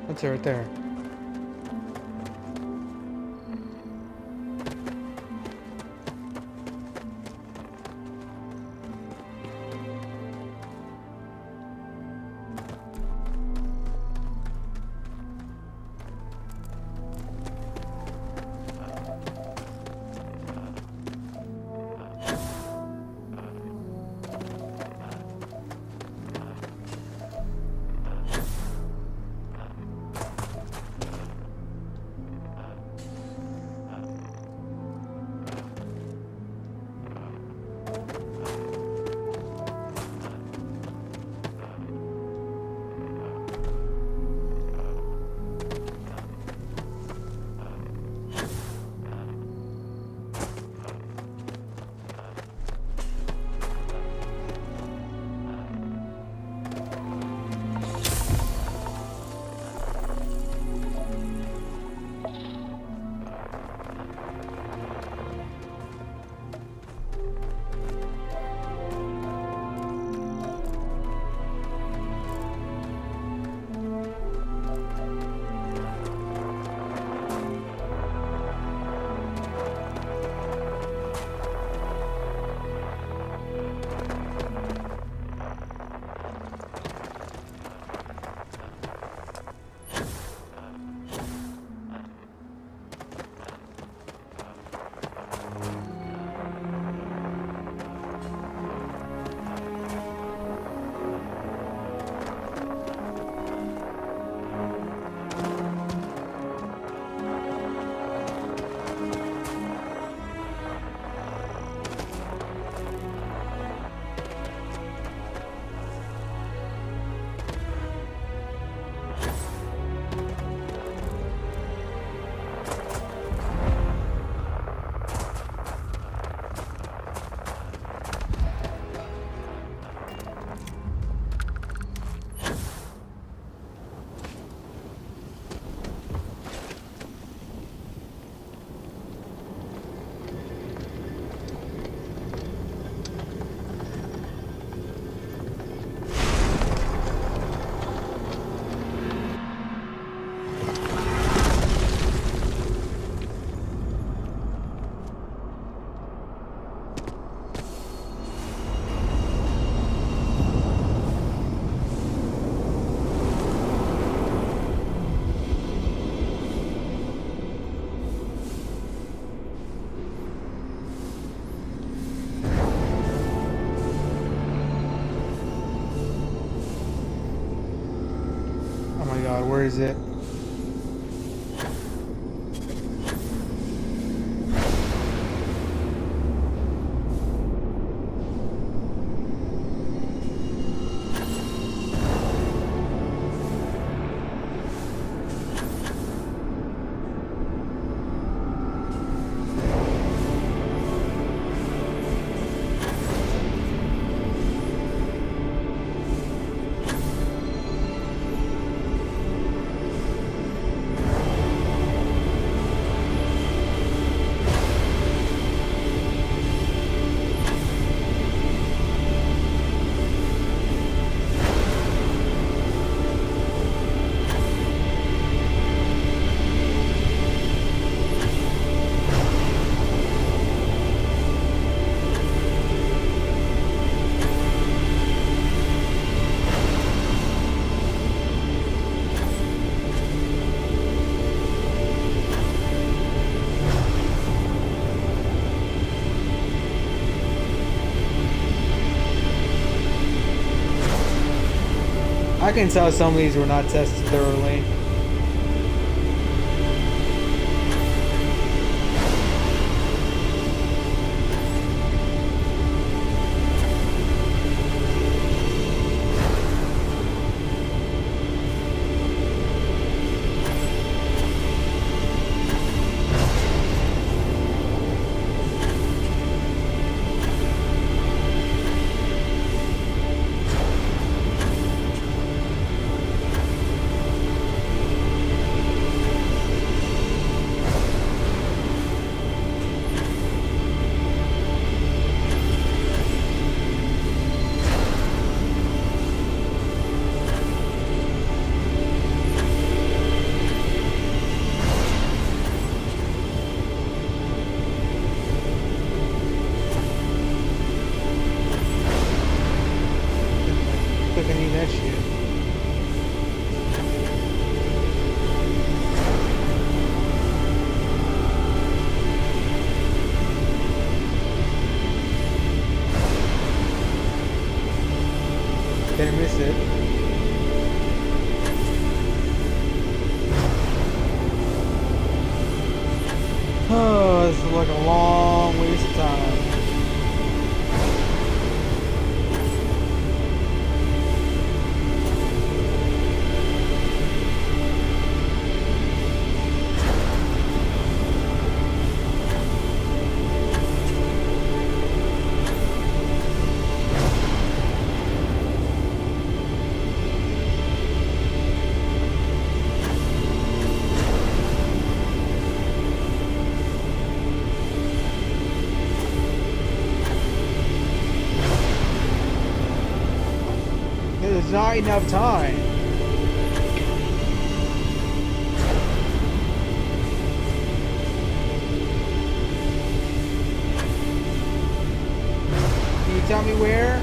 That's it right there. god, where is it? I can tell some of these were not tested thoroughly. Look, I need that shit. Didn't miss it. Oh, this is like a long waste of time. There's not enough time. Can you tell me where?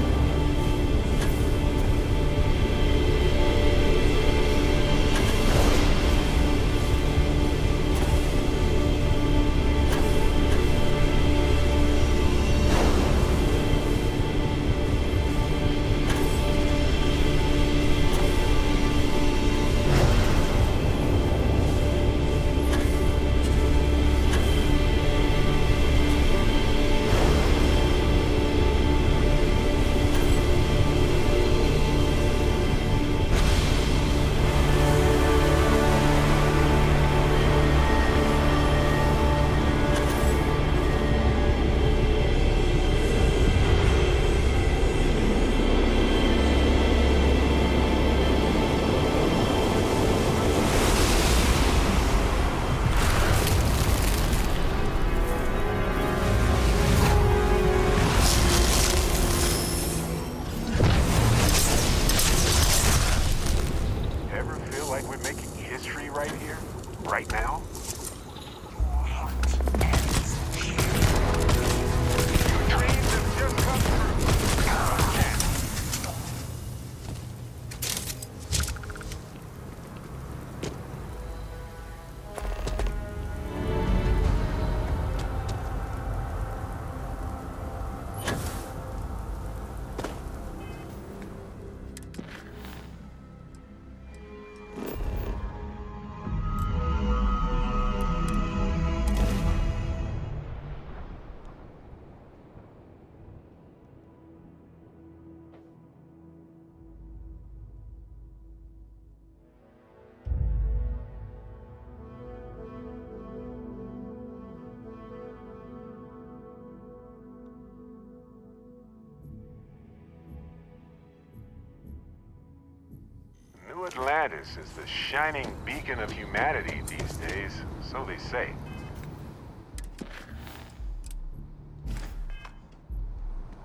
status as the shining beacon of humanity these days, so they say.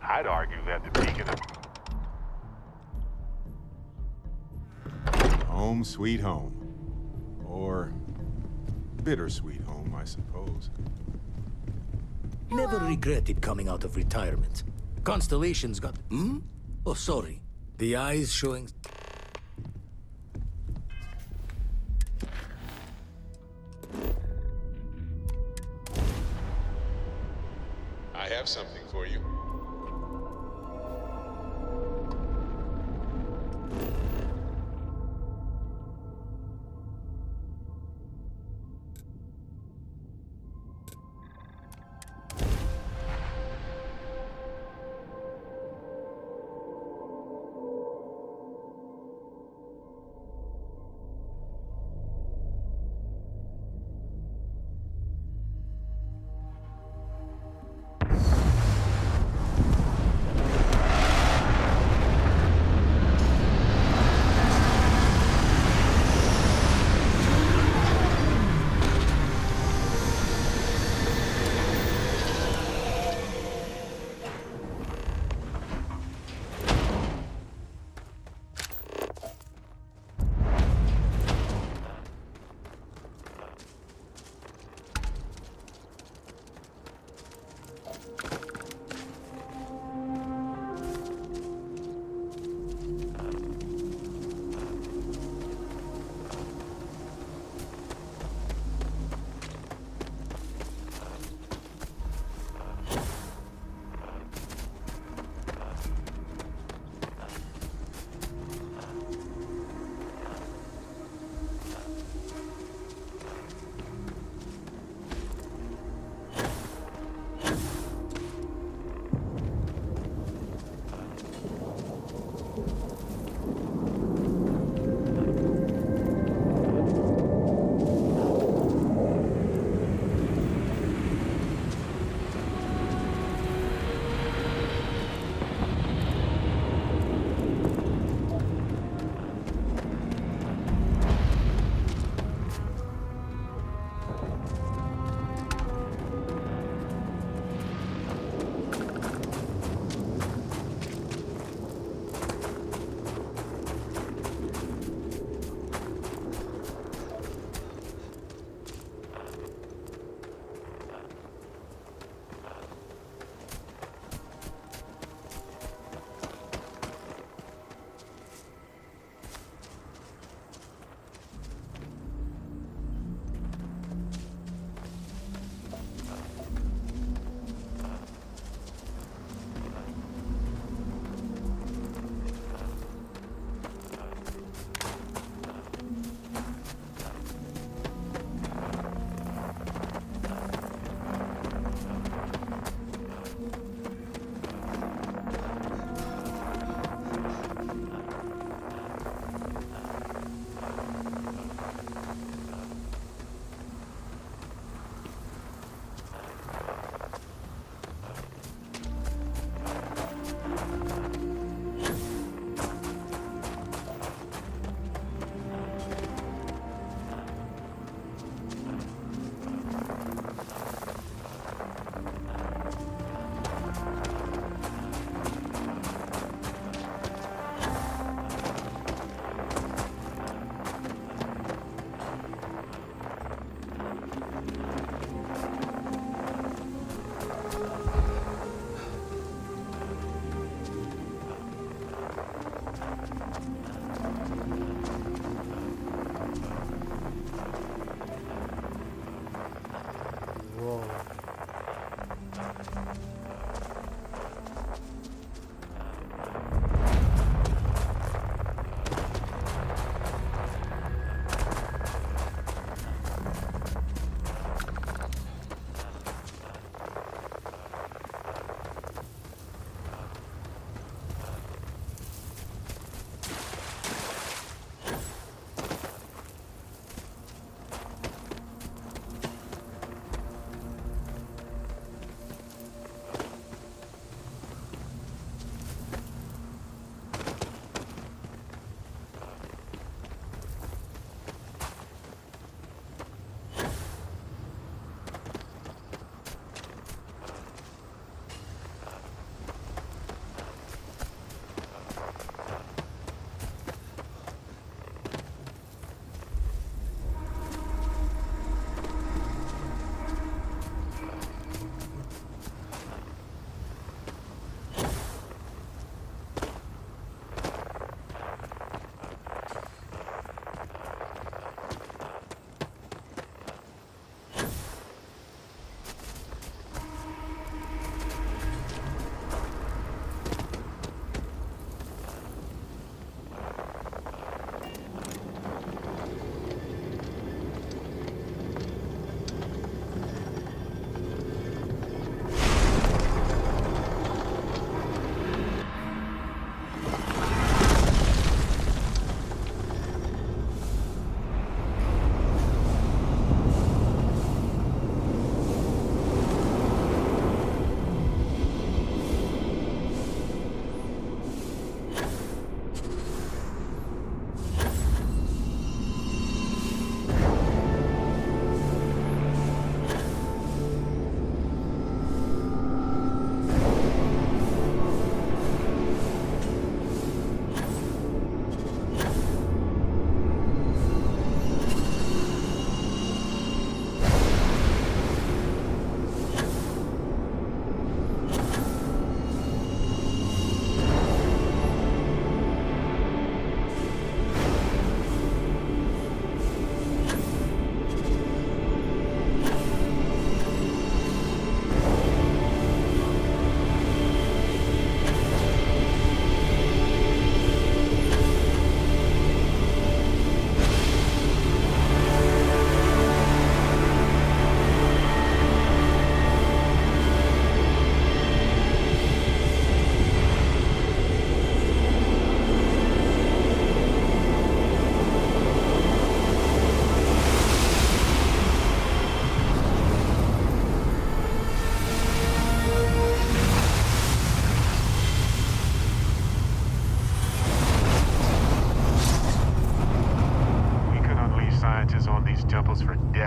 I'd argue that the beacon of... Home sweet home. Or bittersweet home, I suppose. Never regretted coming out of retirement. Constellation's got... Hmm? Oh, sorry. The eyes showing... I have something for you.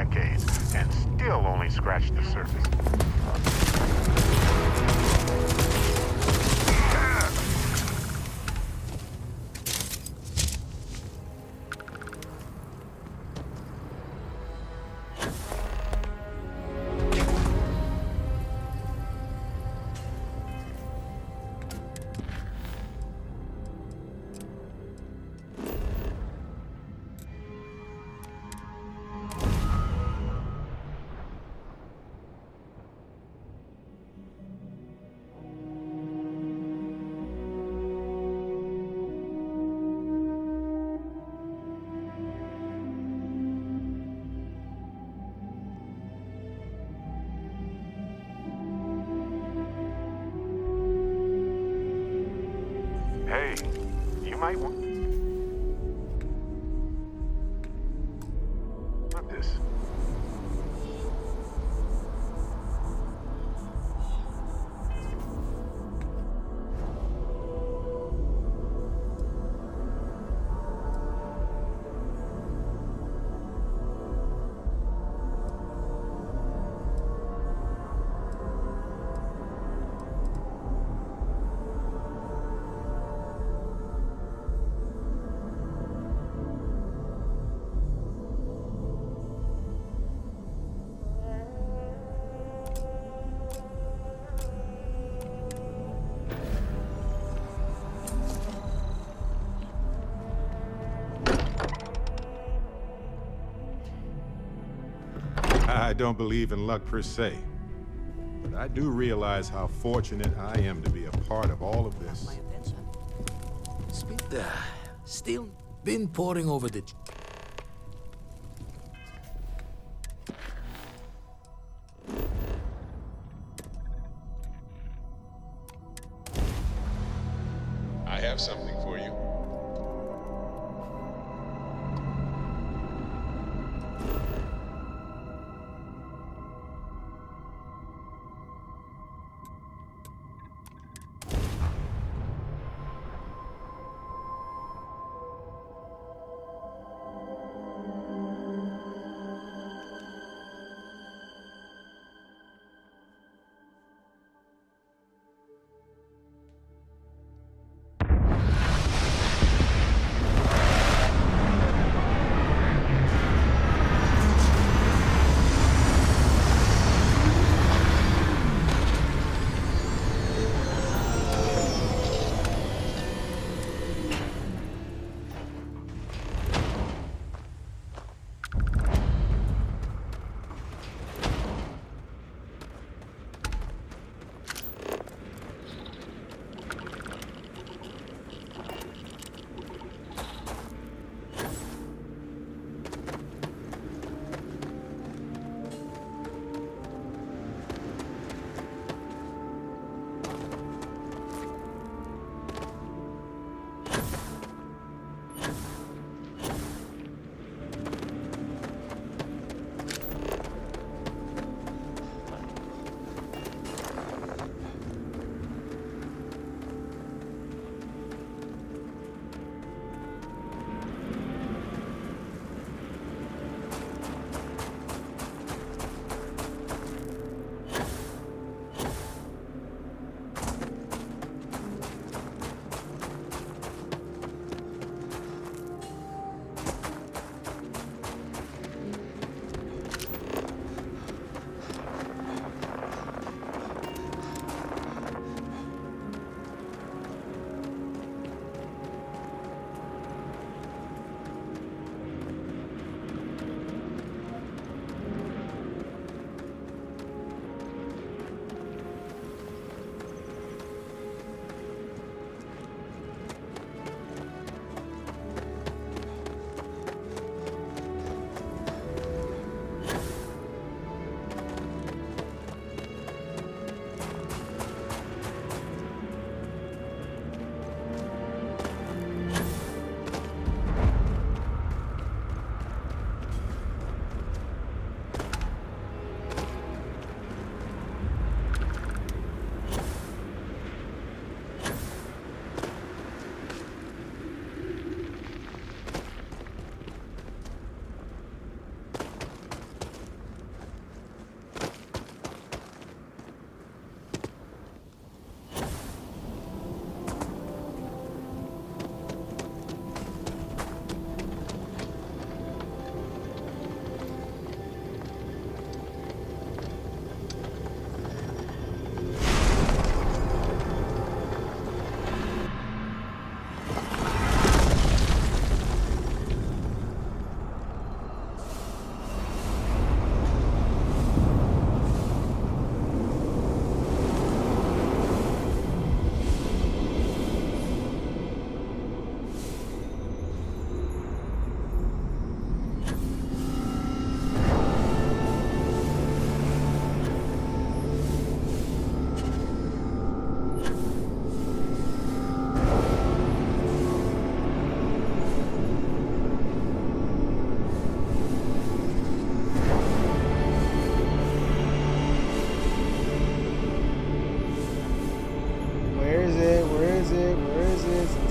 decades and still only scratched the surface. Hey, you might want this. I don't believe in luck per se, but I do realize how fortunate I am to be a part of all of this. Still been poring over the... I have something for you.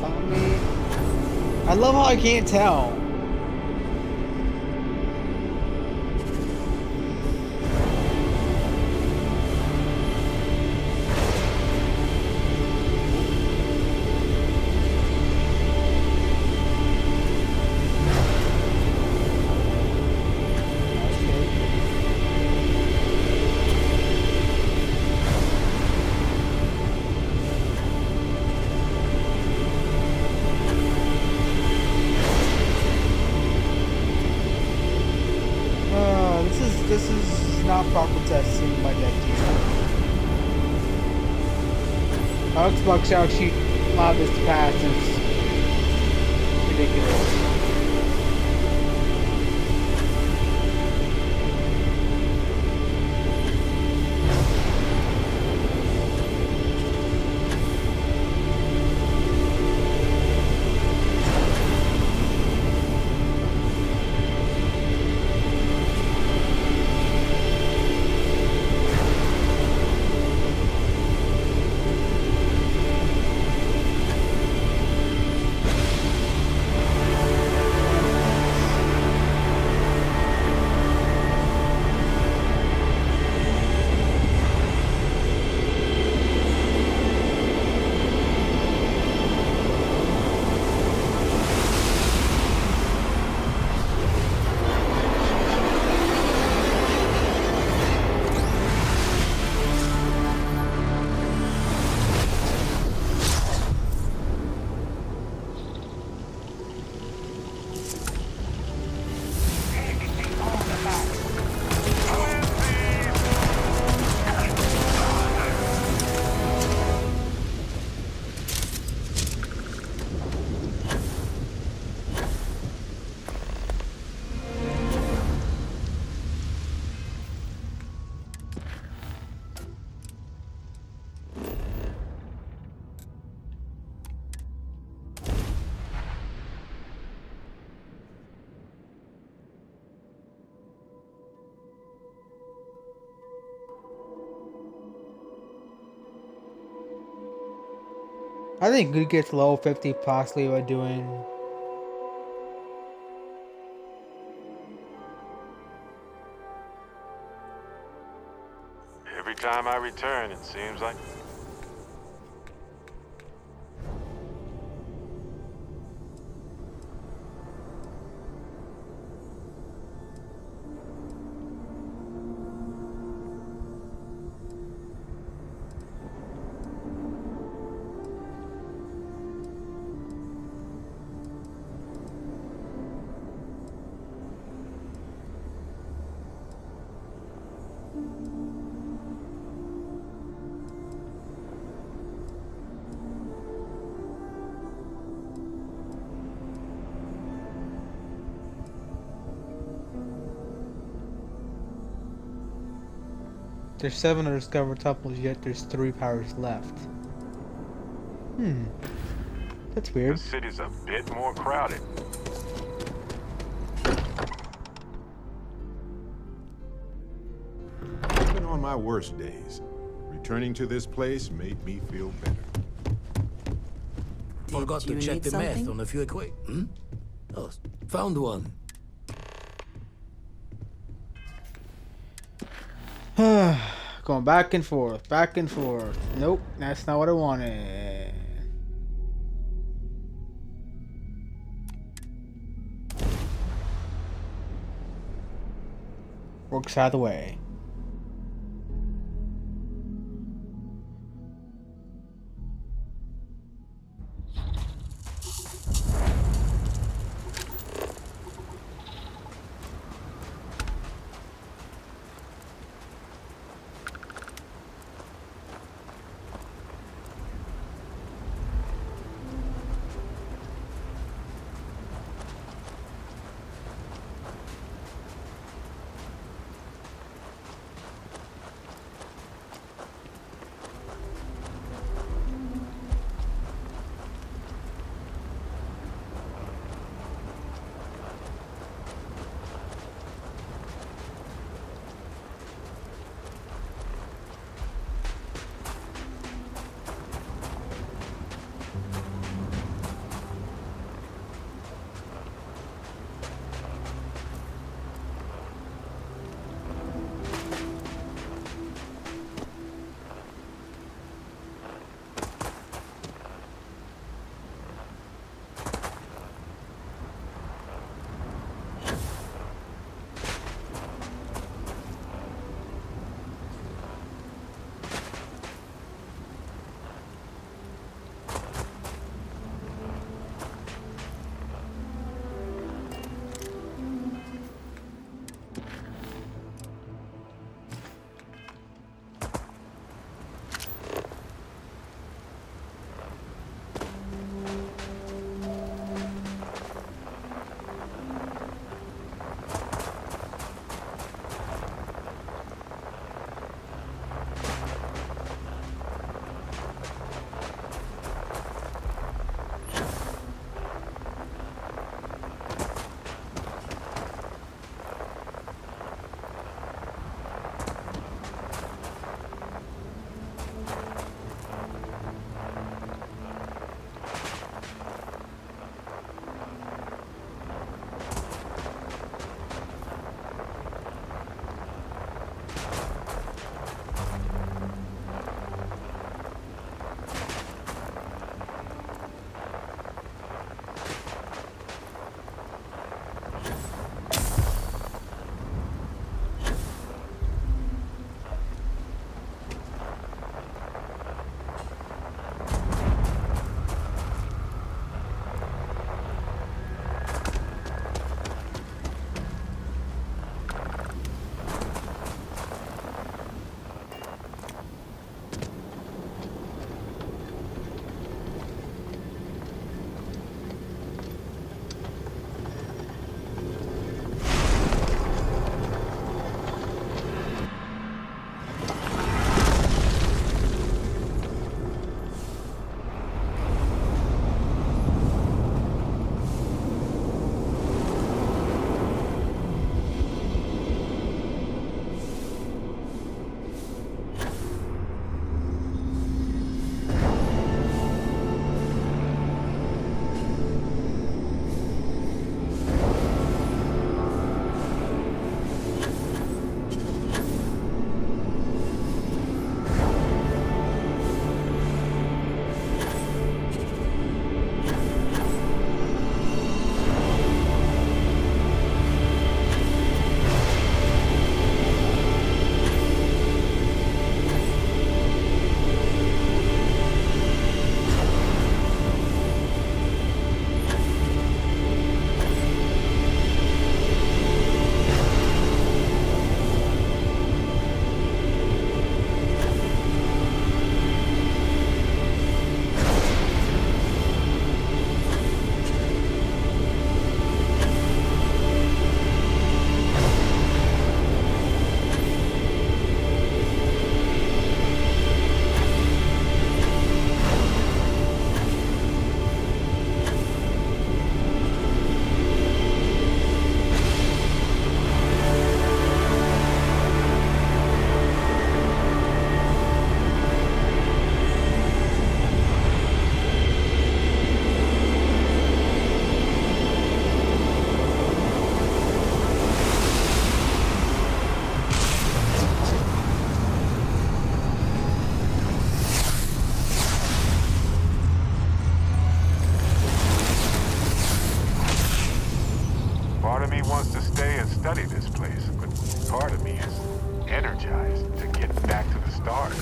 I mean, I love how I can't tell. This is not proper testing my deck here. Xbox actually allowed this to pass. It's ridiculous. I think we get to level 50 possibly by doing... Every time I return, it seems like... There's 7 undiscovered temples, yet there's 3 powers left. That's weird. The city's a bit more crowded. Even on my worst days, returning to this place made me feel better. Forgot to check the math on a few Oh, found one. Going back and forth, back and forth. Nope, that's not what I wanted. Works out of the way. Part of me is energized to get back to the stars.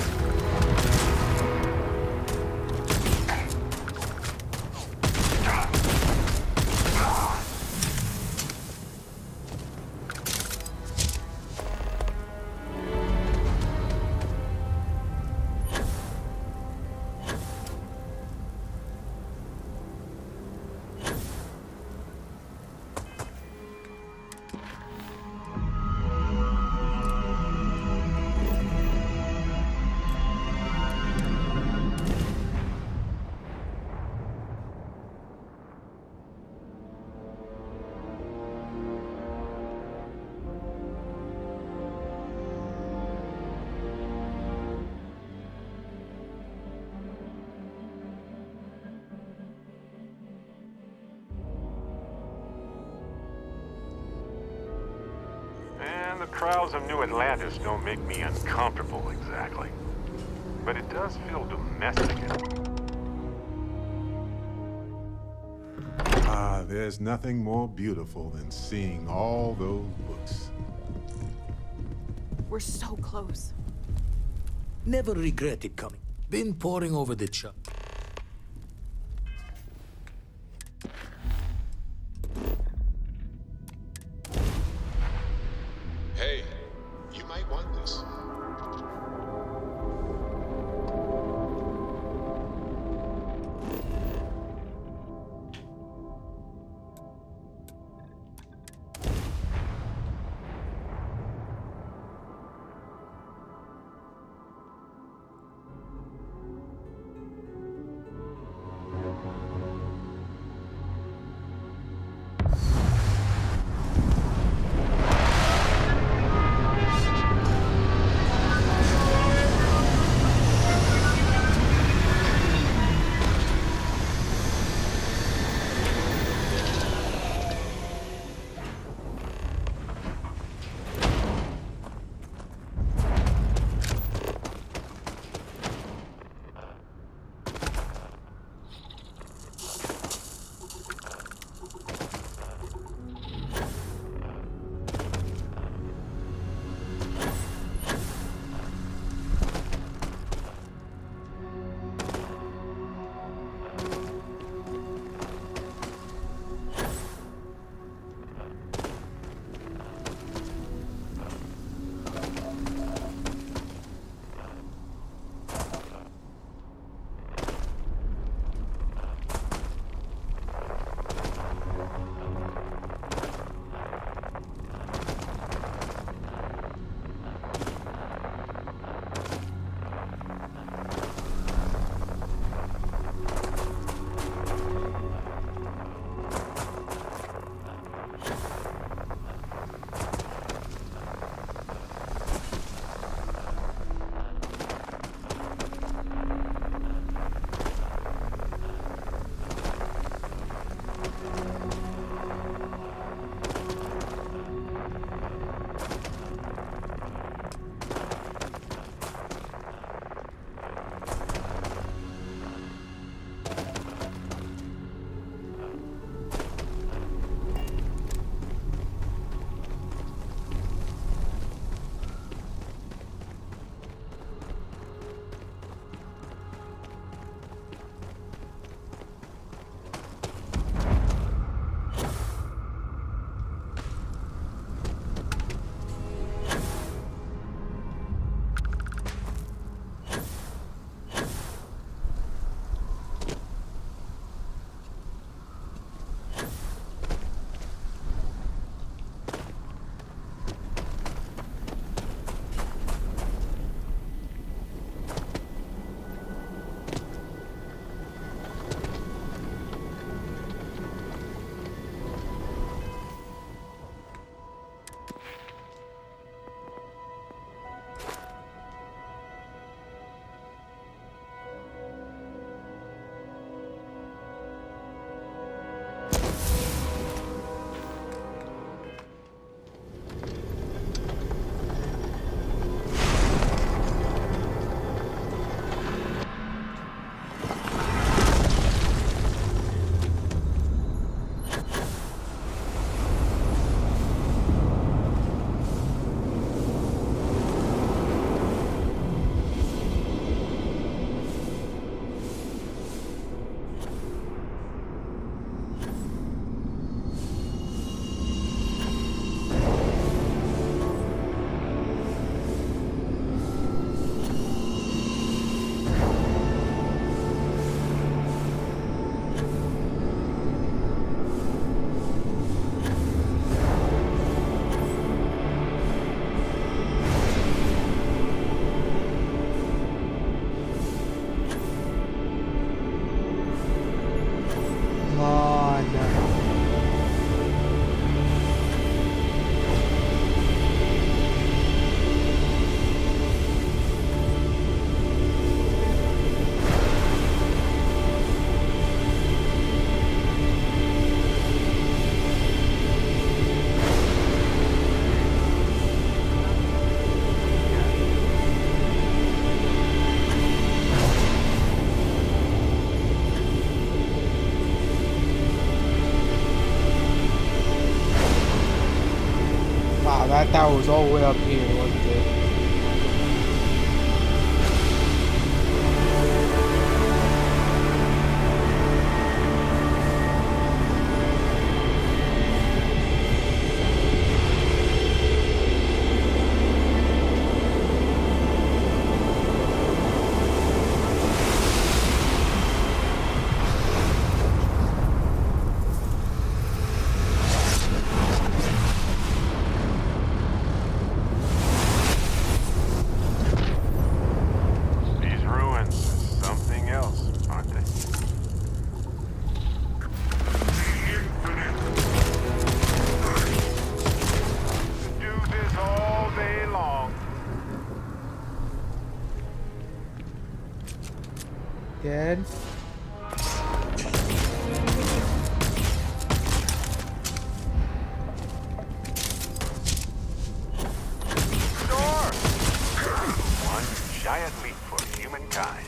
And the crowds of New Atlantis don't make me uncomfortable exactly. But it does feel domestic. Ah, there's nothing more beautiful than seeing all those books. We're so close. Never regretted coming. Been poring over the chart. Hey, you might want this. That tower was all the way up here, wasn't it? These ruins are something else, aren't they? Do this all day long. Dead. Door! One giant leap for humankind.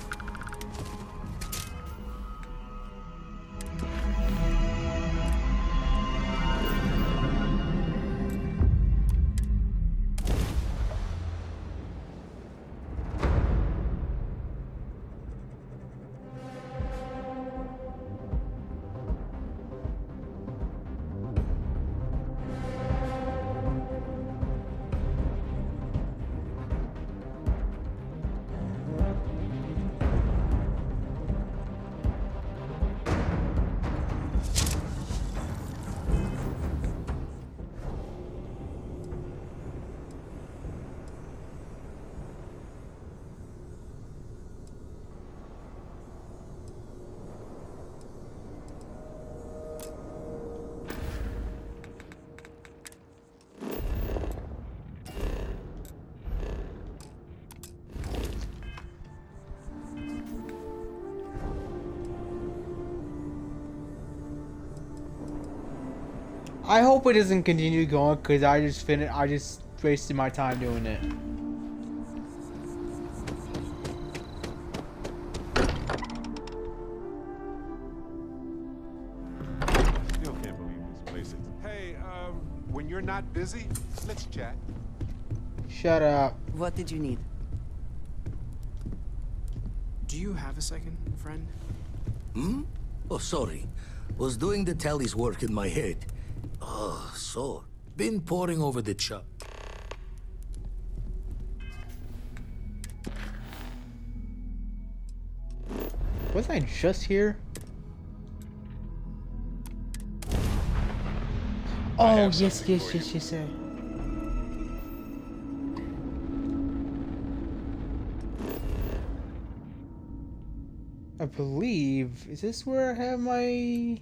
I hope it doesn't continue going because I just wasted my time doing it. Still can't believe this place is. Hey, when you're not busy, let's chat. Shut up. What did you need? Do you have a second, friend? Hmm? Oh, sorry. Was doing the tally's work in my head. Oh, so. Been poring over the chart. Wasn't I just here? Oh, yes. I believe, is this where I have my...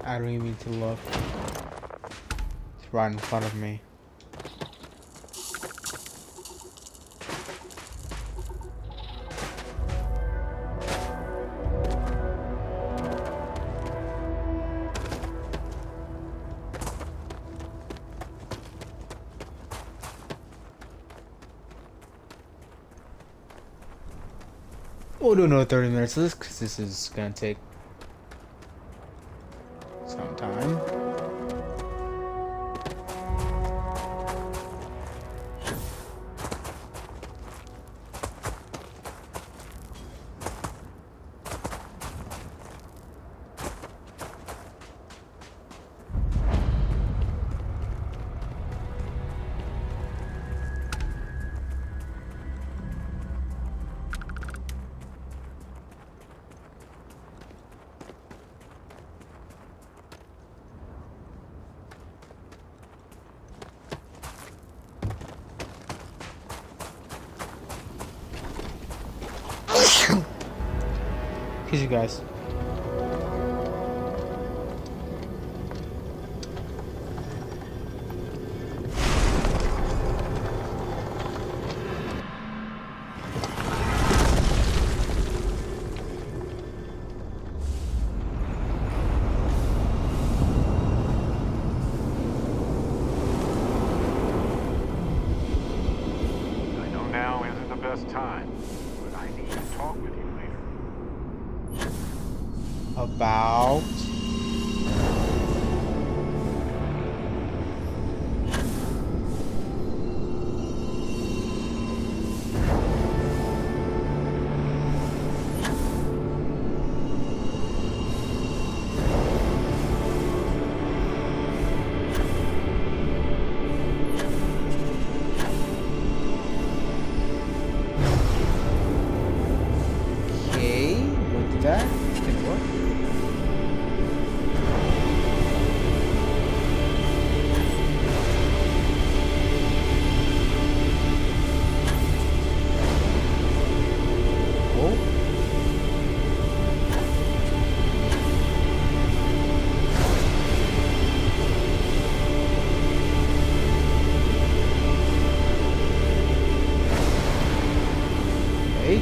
I don't even need to look. It's right in front of me. We'll do another 30 minutes of this because this is gonna take some time. Excuse you guys. I know now isn't the best time, but I need to talk with you later. About... Okay, what did that? Didn't work. Oh. Hey.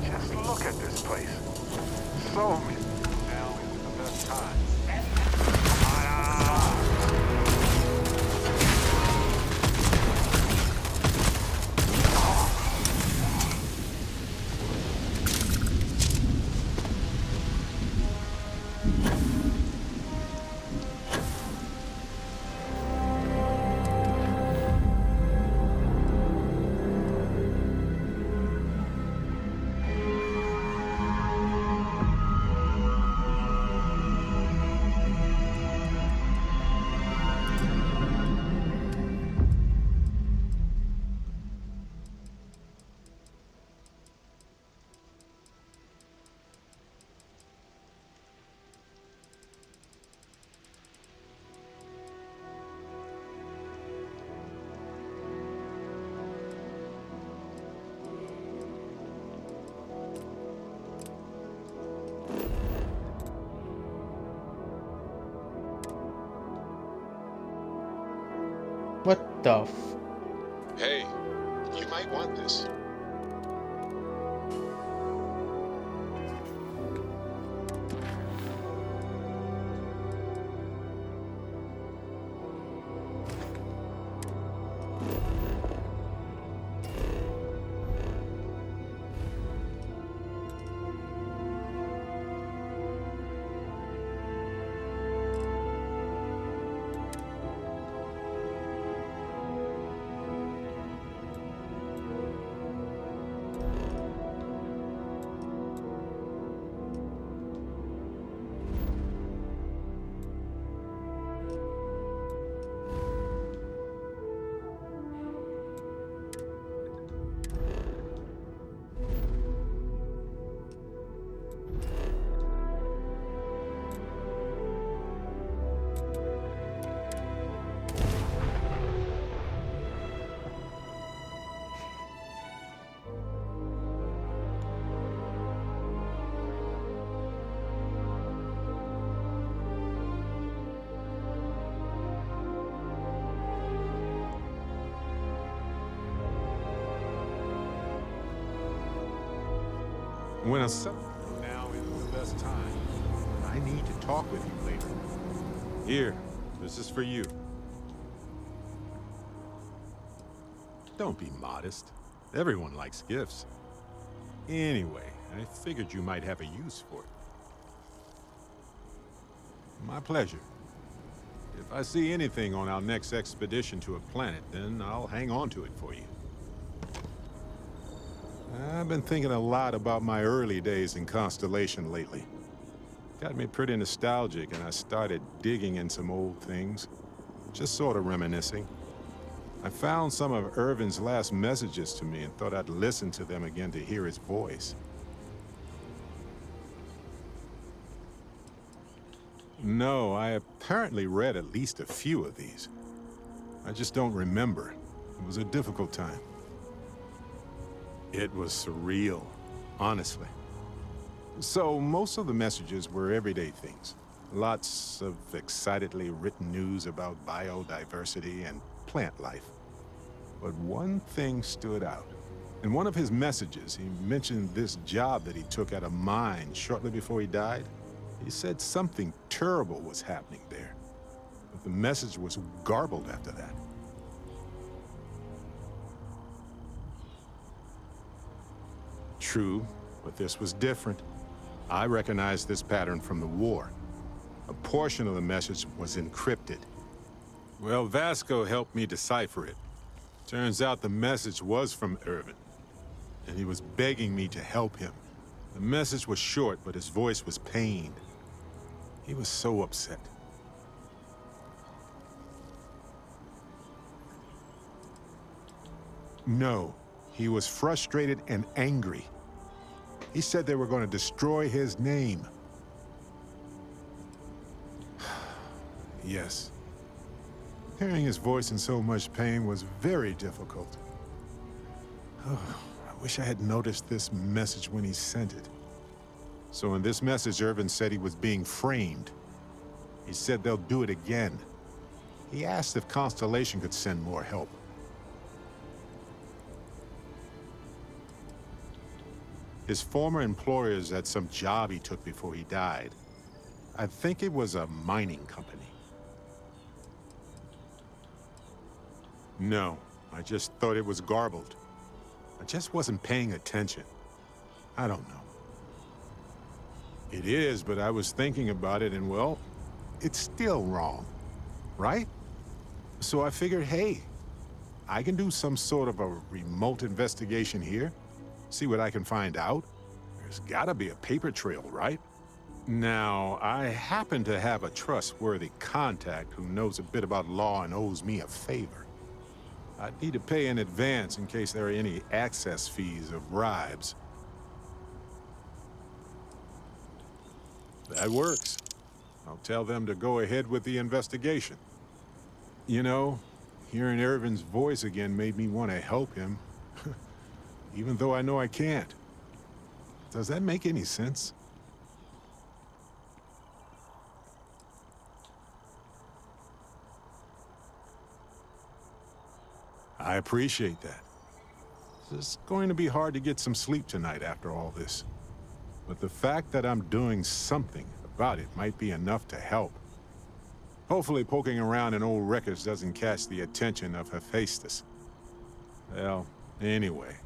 Just look at this place. So many. Now isn't the best time. What the f... Hey, you might want this. When a sub... Now isn't the best time. I need to talk with you later. Here, this is for you. Don't be modest. Everyone likes gifts. Anyway, I figured you might have a use for it. My pleasure. If I see anything on our next expedition to a planet, then I'll hang on to it for you. I've been thinking a lot about my early days in Constellation lately. Got me pretty nostalgic, and I started digging in some old things. Just sort of reminiscing. I found some of Irvin's last messages to me and thought I'd listen to them again to hear his voice. No, I apparently read at least a few of these. I just don't remember. It was a difficult time. It was surreal, honestly. So, most of the messages were everyday things. Lots of excitedly written news about biodiversity and plant life. But one thing stood out. In one of his messages, he mentioned this job that he took at a mine shortly before he died. He said something terrible was happening there, but the message was garbled after that. True, but this was different. I recognized this pattern from the war. A portion of the message was encrypted. Well, Vasco helped me decipher it. Turns out the message was from Irvin, and he was begging me to help him. The message was short, but his voice was pained. He was so upset. No, he was frustrated and angry. He said they were going to destroy his name. Yes. Hearing his voice in so much pain was very difficult. I wish I had noticed this message when he sent it. So in this message, Irvin said he was being framed. He said they'll do it again. He asked if Constellation could send more help. His former employers had some job he took before he died. I think it was a mining company. No, I just thought it was garbled. I just wasn't paying attention. I don't know. It is, but I was thinking about it and, well, it's still wrong, right? So I figured, hey, I can do some sort of a remote investigation here, see what I can find out. There's gotta be a paper trail, right? Now, I happen to have a trustworthy contact who knows a bit about law and owes me a favor. I'd need to pay in advance in case there are any access fees or bribes. That works. I'll tell them to go ahead with the investigation. You know, hearing Irvin's voice again made me want to help him, even though I know I can't. Does that make any sense? I appreciate that. It's going to be hard to get some sleep tonight after all this. But the fact that I'm doing something about it might be enough to help. Hopefully poking around in old records doesn't catch the attention of Hephaestus. Well, anyway,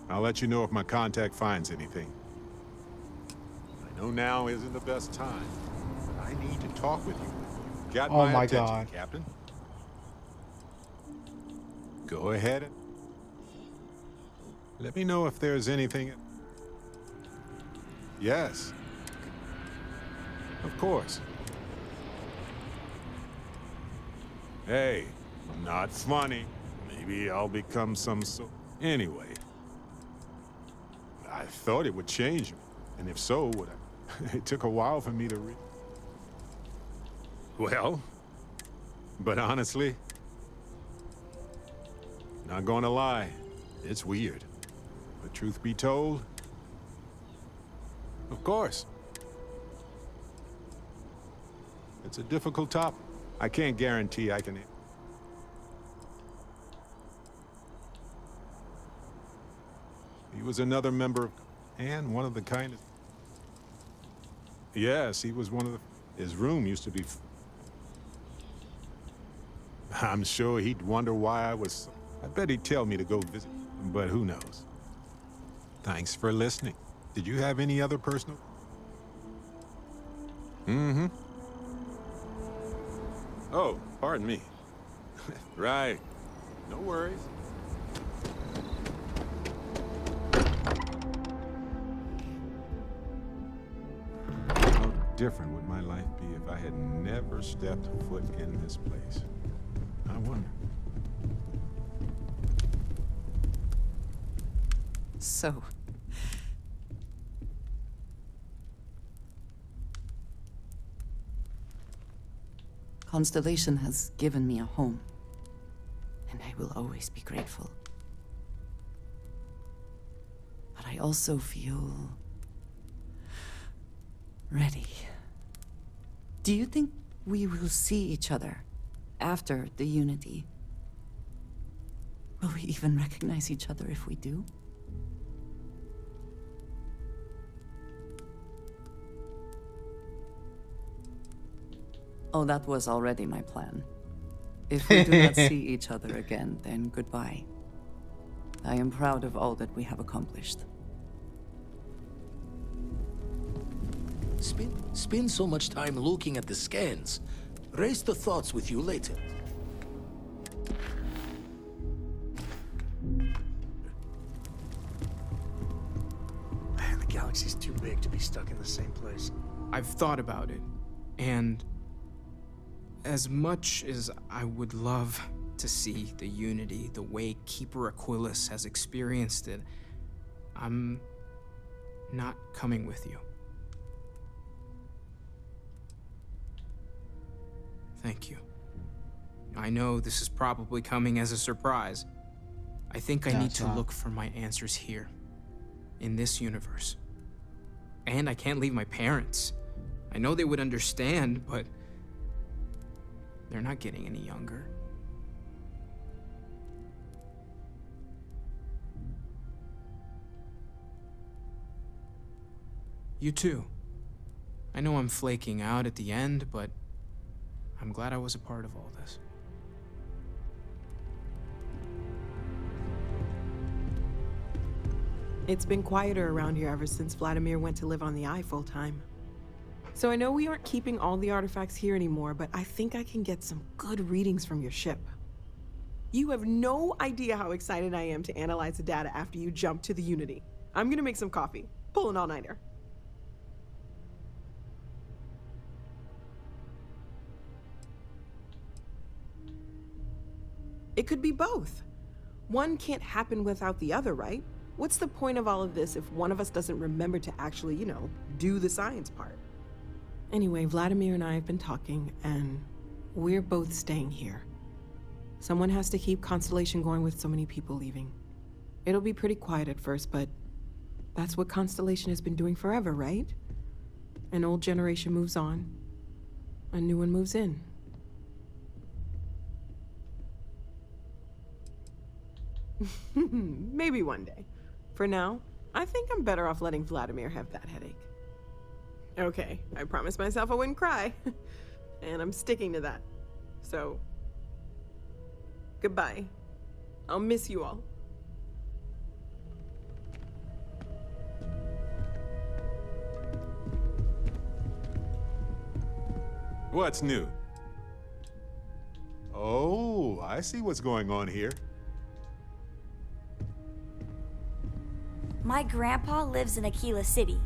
I'll let you know if my contact finds anything. I know now isn't the best time, but I need to talk with you. You've got my attention, God. Captain. Go ahead and let me know if there's anything. Yes. Of course. Hey, not funny. Maybe I'll become some sort. Anyway, I thought it would change you, and if so, would I? It took a while for me to read. Well, but honestly, not gonna lie, it's weird. But truth be told, of course. It's a difficult topic. I can't guarantee I can. He was another member of, and one of the kindest. Yes, he was one of the. His room used to be. I'm sure he'd wonder why I was. I bet he'd tell me to go visit, but who knows? Thanks for listening. Did you have any other personal? Oh, pardon me. Right. No worries. How different would my life be if I had never stepped foot in this place? I wonder. So, Constellation has given me a home, and I will always be grateful. But I also feel ready. Do you think we will see each other after the Unity? Will we even recognize each other if we do? Oh, that was already my plan. If we do not see each other again, then goodbye. I am proud of all that we have accomplished. Spend so much time looking at the scans. Raise the thoughts with you later. Man, the galaxy's too big to be stuck in the same place. I've thought about it, and as much as I would love to see the Unity the way Keeper Aquilus has experienced it, I'm not coming with you. Thank you. I know this is probably coming as a surprise. I think I need to look for my answers here, in this universe. And I can't leave my parents. I know they would understand, but they're not getting any younger. You too. I know I'm flaking out at the end, but I'm glad I was a part of all this. It's been quieter around here ever since Vladimir went to live on the Eye full time. So I know we aren't keeping all the artifacts here anymore, but I think I can get some good readings from your ship. You have no idea how excited I am to analyze the data after you jump to the Unity. I'm gonna make some coffee. Pull an all-nighter. It could be both. One can't happen without the other, right? What's the point of all of this if one of us doesn't remember to actually, do the science part? Anyway, Vladimir and I have been talking, and we're both staying here. Someone has to keep Constellation going with so many people leaving. It'll be pretty quiet at first, but that's what Constellation has been doing forever, right? An old generation moves on, a new one moves in. Maybe one day. For now, I think I'm better off letting Vladimir have that headache. Okay, I promised myself I wouldn't cry. And I'm sticking to that. So, goodbye. I'll miss you all. What's new? Oh, I see what's going on here. My grandpa lives in Aquila City,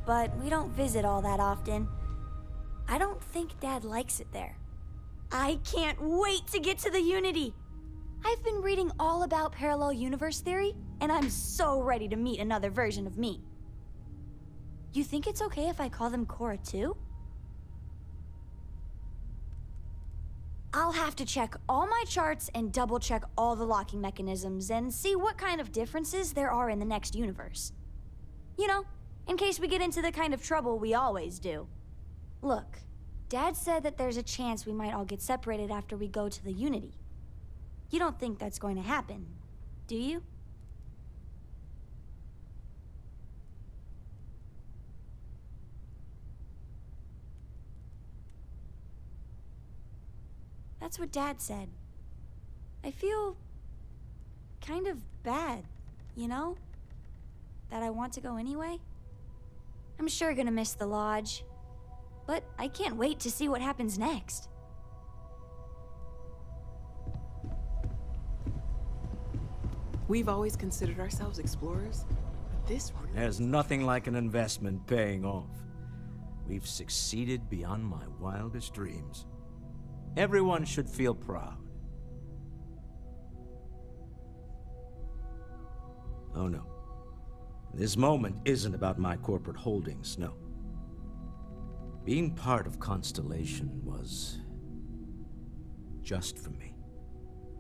but we don't visit all that often. I don't think Dad likes it there. I can't wait to get to the Unity! I've been reading all about parallel universe theory, and I'm so ready to meet another version of me. You think it's okay if I call them Cora too? I'll have to check all my charts and double-check all the locking mechanisms and see what kind of differences there are in the next universe. You know, in case we get into the kind of trouble we always do. Look, Dad said that there's a chance we might all get separated after we go to the Unity. You don't think that's going to happen, do you? That's what Dad said. I feel kind of bad, you know? That I want to go anyway. I'm sure gonna miss the lodge, but I can't wait to see what happens next. We've always considered ourselves explorers, but this really... There's nothing like an investment paying off. We've succeeded beyond my wildest dreams. Everyone should feel proud. Oh no. This moment isn't about my corporate holdings, no. Being part of Constellation was just for me.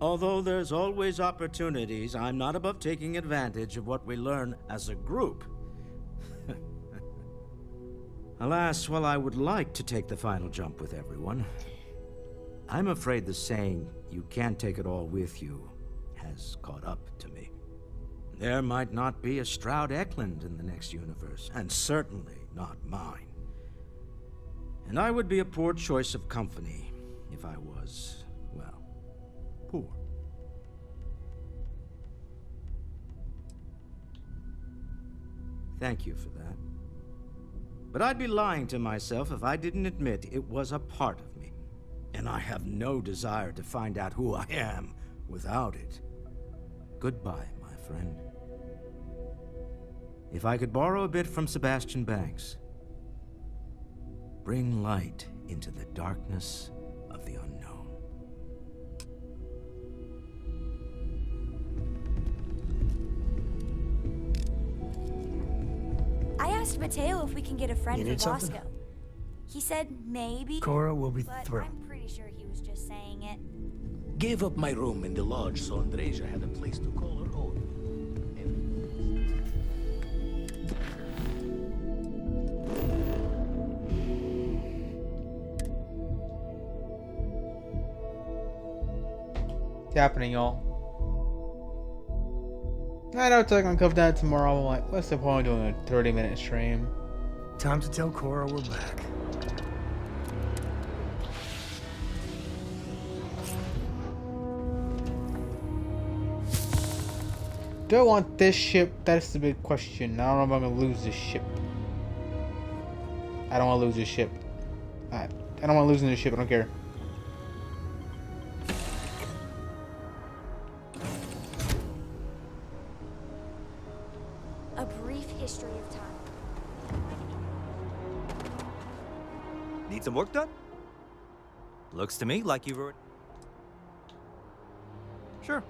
Although there's always opportunities, I'm not above taking advantage of what we learn as a group. Alas, while I would like to take the final jump with everyone, I'm afraid the saying, "you can't take it all with you," has caught up to me. There might not be a Stroud Eklund in the next universe, and certainly not mine. And I would be a poor choice of company if I was, well, poor. Thank you for that. But I'd be lying to myself if I didn't admit it was a part of me. And I have no desire to find out who I am without it. Goodbye, my friend. If I could borrow a bit from Sebastian Banks, bring light into the darkness of the unknown. I asked Mateo if we can get a friend You for need something? Bosco. He said maybe. Cora will be but thrilled. I'm pretty sure he was just saying it. Gave up my room in the lodge so Andreja had a place to call her own. What's happening, y'all? I know it's like gonna come down tomorrow. I'm like, what's the point of doing a 30-minute stream? Time to tell Cora we're back. Do I want this ship? That's the big question. I don't know if I'm gonna lose this ship. I don't want to lose this ship. I don't want to lose this ship. I don't care. A brief history of time. Need some work done? Looks to me like you've already... Sure.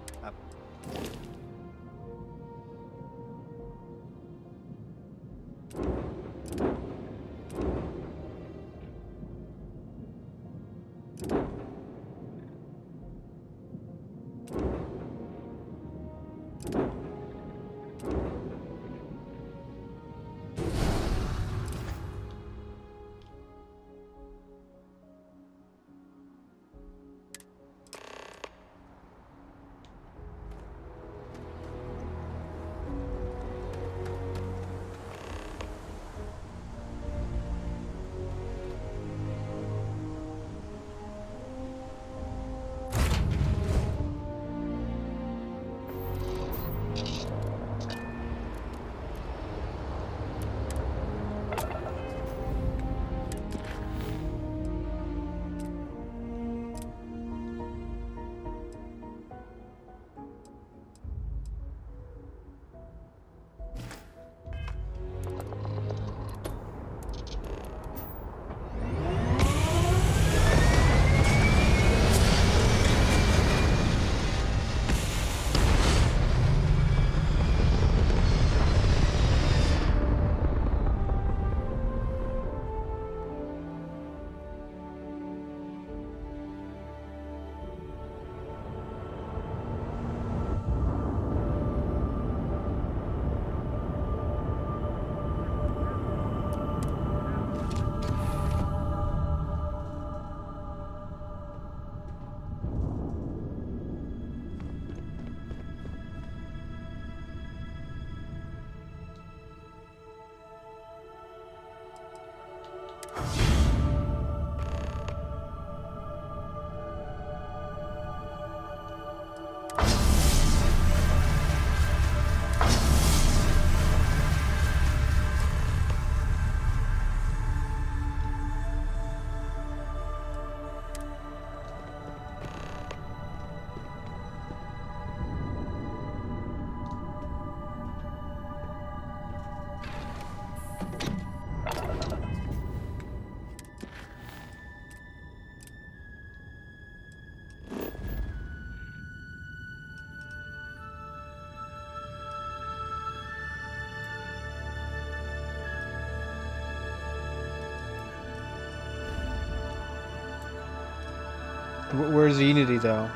Where's the Unity, though?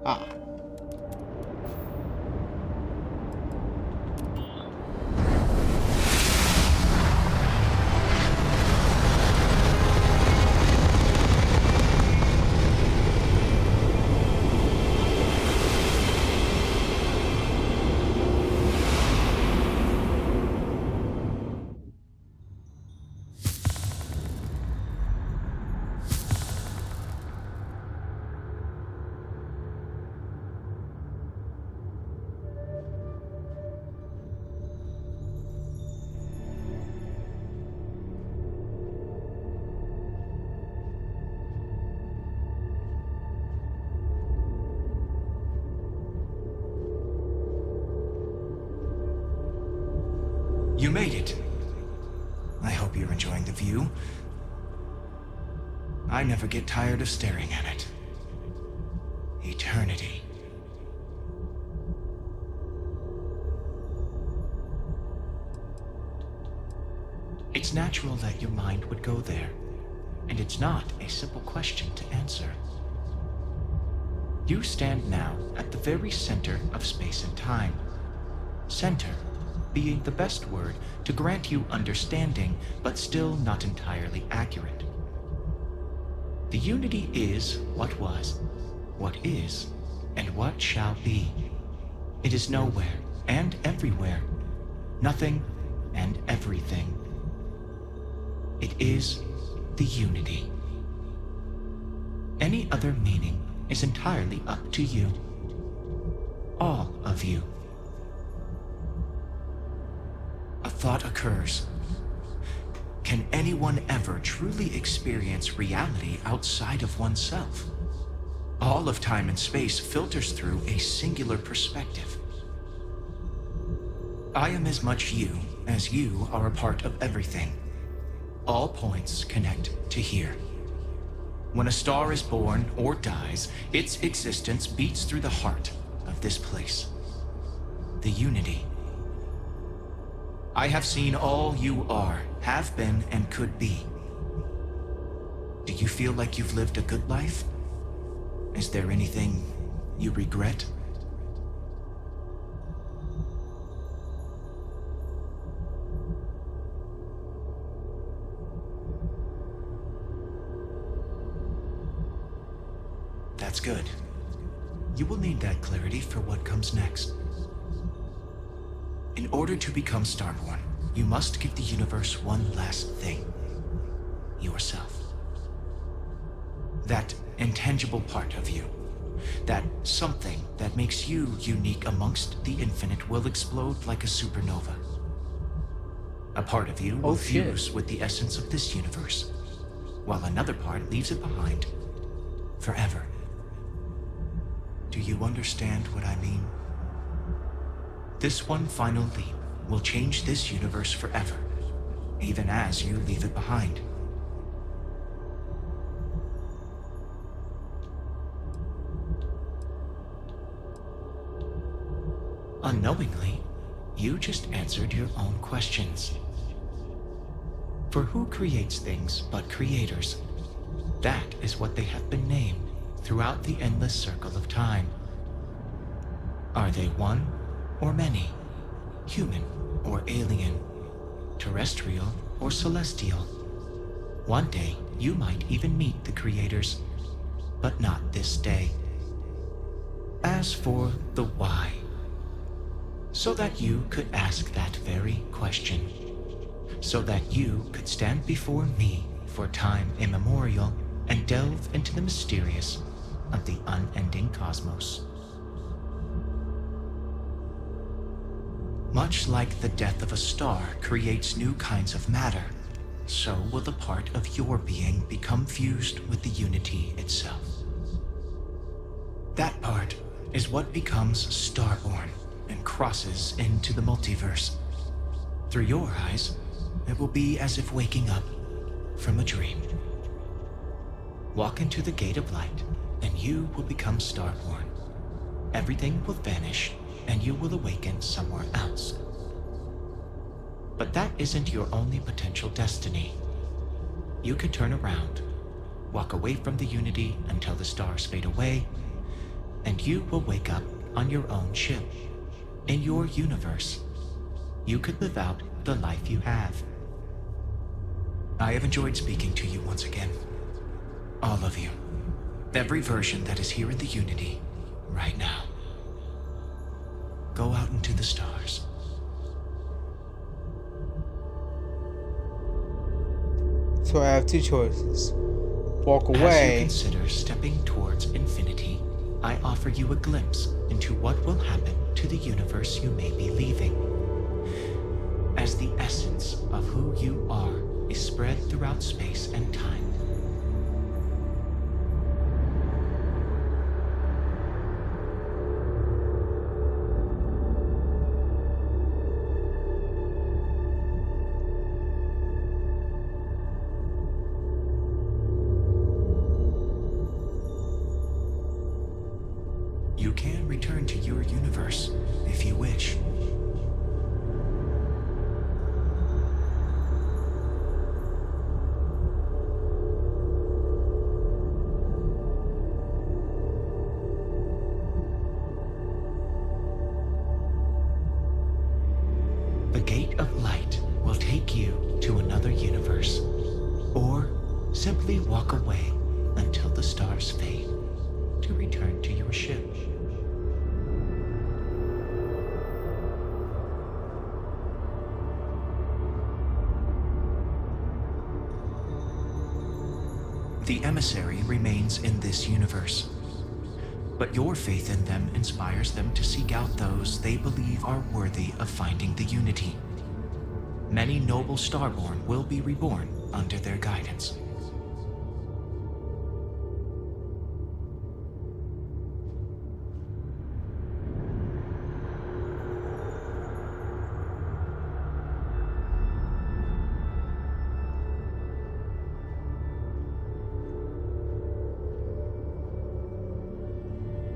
Ah. You made it. I hope you're enjoying the view. I never get tired of staring at it. Eternity. It's natural that your mind would go there, and it's not a simple question to answer. You stand now at the very center of space and time. Center being the best word to grant you understanding, but still not entirely accurate. The unity is what was, what is, and what shall be. It is nowhere and everywhere, nothing and everything. It is the unity. Any other meaning is entirely up to you. All of you. A thought occurs. Can anyone ever truly experience reality outside of oneself? All of time and space filters through a singular perspective. I am as much you as you are a part of everything. All points connect to here. When a star is born or dies, its existence beats through the heart of this place. The unity. I have seen all you are, have been, and could be. Do you feel like you've lived a good life? Is there anything you regret? That's good. You will need that clarity for what comes next. In order to become Starborn, you must give the universe one last thing. Yourself. That intangible part of you. That something that makes you unique amongst the infinite will explode like a supernova. A part of you will fuse with the essence of this universe, while another part leaves it behind forever. Do you understand what I mean? This one final leap will change this universe forever, even as you leave it behind. Unknowingly, you just answered your own questions. For who creates things but creators? That is what they have been named throughout the endless circle of time. Are they one or many? Human or alien? Terrestrial or celestial? One day, you might even meet the creators, but not this day. As for the why, so that you could ask that very question, so that you could stand before me for time immemorial and delve into the mysterious of the unending cosmos. Much like the death of a star creates new kinds of matter, so will the part of your being become fused with the unity itself. That part is what becomes Starborn and crosses into the multiverse. Through your eyes, it will be as if waking up from a dream. Walk into the gate of light, and you will become Starborn. Everything will vanish, and you will awaken somewhere else. But that isn't your only potential destiny. You could turn around, walk away from the Unity until the stars fade away, and you will wake up on your own ship, in your universe. You could live out the life you have. I have enjoyed speaking to you once again. All of you. Every version that is here in the Unity, right now. Go out into the stars. So I have two choices. Walk As away. you consider stepping towards infinity, I offer you a glimpse into what will happen to the universe you may be leaving. As the essence of who you are is spread throughout space and time. You can return to your universe if you wish. The gate of light will take you to another universe, or simply walk away until the stars fade to return to your ship. The emissary remains in this universe, but your faith in them inspires them to seek out those they believe are worthy of finding the Unity. Many noble Starborn will be reborn under their guidance.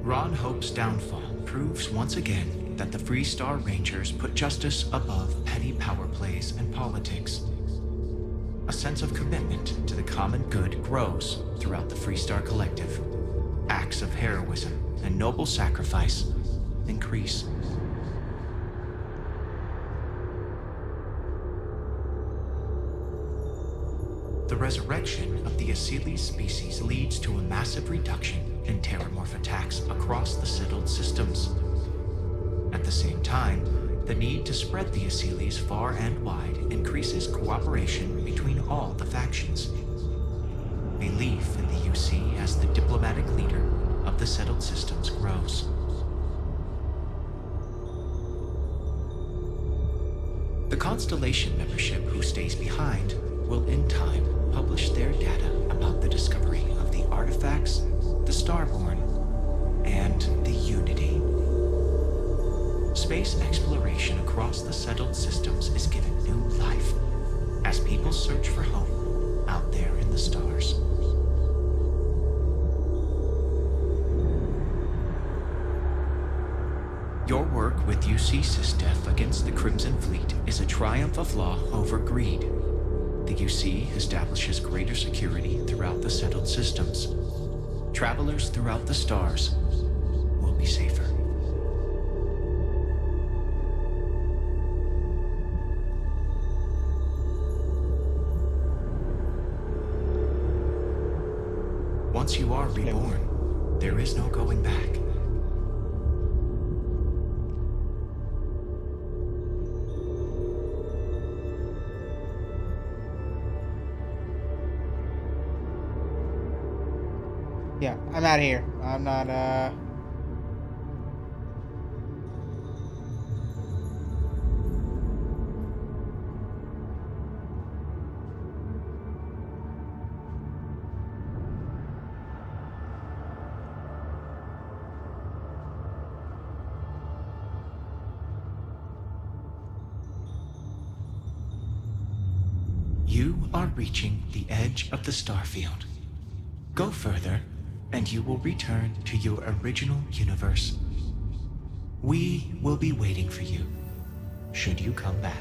Ron Hope's downfall proves once again that the Free Star Rangers put justice above petty power plays and politics. A sense of commitment to the common good grows throughout the Free Star Collective. Acts of heroism and noble sacrifice increase. The resurrection of the Asili species leads to a massive reduction in terramorph attacks across the settled systems. At the same time, the need to spread the Asilis far and wide increases cooperation between all the factions. Belief in the UC as the diplomatic leader of the settled systems grows. The Constellation membership who stays behind will in time publish their data about the discovery of the artifacts, the Starborn, and the Unity. Space exploration across the settled systems is given new life as people search for home out there in the stars. Your work with UC SysDef against the Crimson Fleet is a triumph of law over greed. The UC establishes greater security throughout the settled systems. Travelers throughout the stars will be safer. Once you are reborn, there is no going back. Yeah, I'm out of here. I'm not, You are reaching the edge of the Starfield. Go further, and you will return to your original universe. We will be waiting for you, should you come back.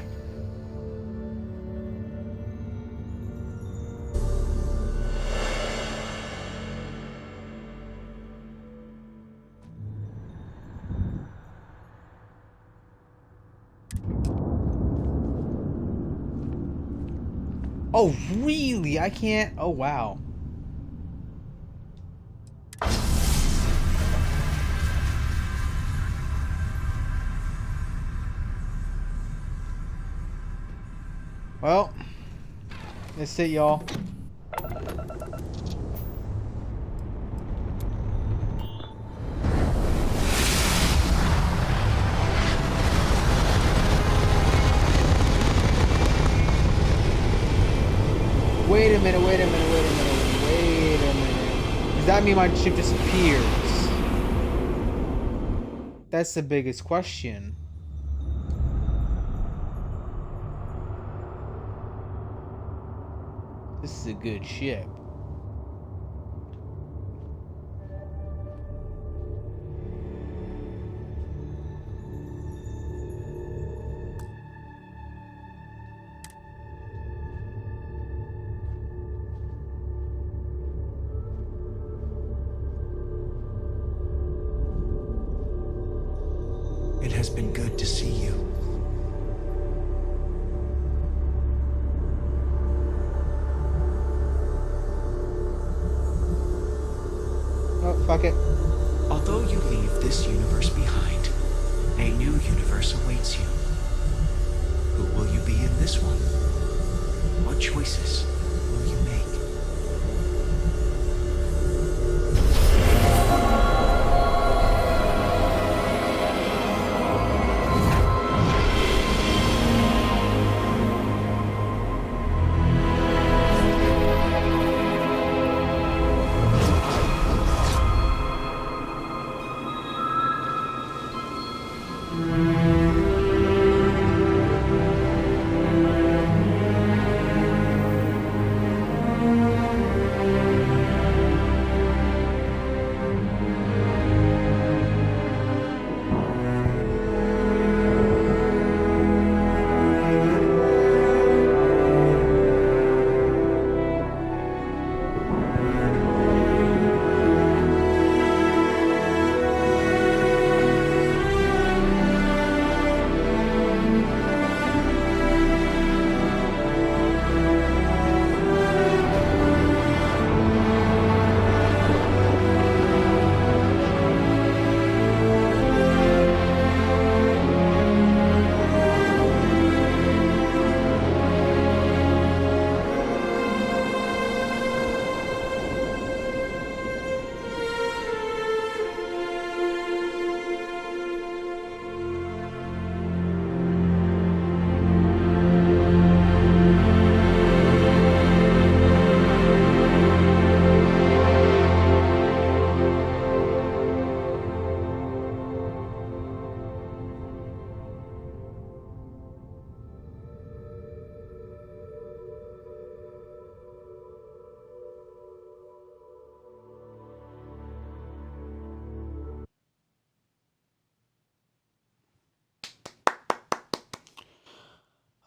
Oh, really? I can't. Oh, wow. Well, that's it, y'all. Wait a minute, wait a minute, wait a minute, wait a minute. Does that mean my ship disappears? That's the biggest question. This is a good ship. It has been good to see you. Oh, fuck it. Although you leave this universe behind, a new universe awaits you. Who will you be in this one? What choices will you make?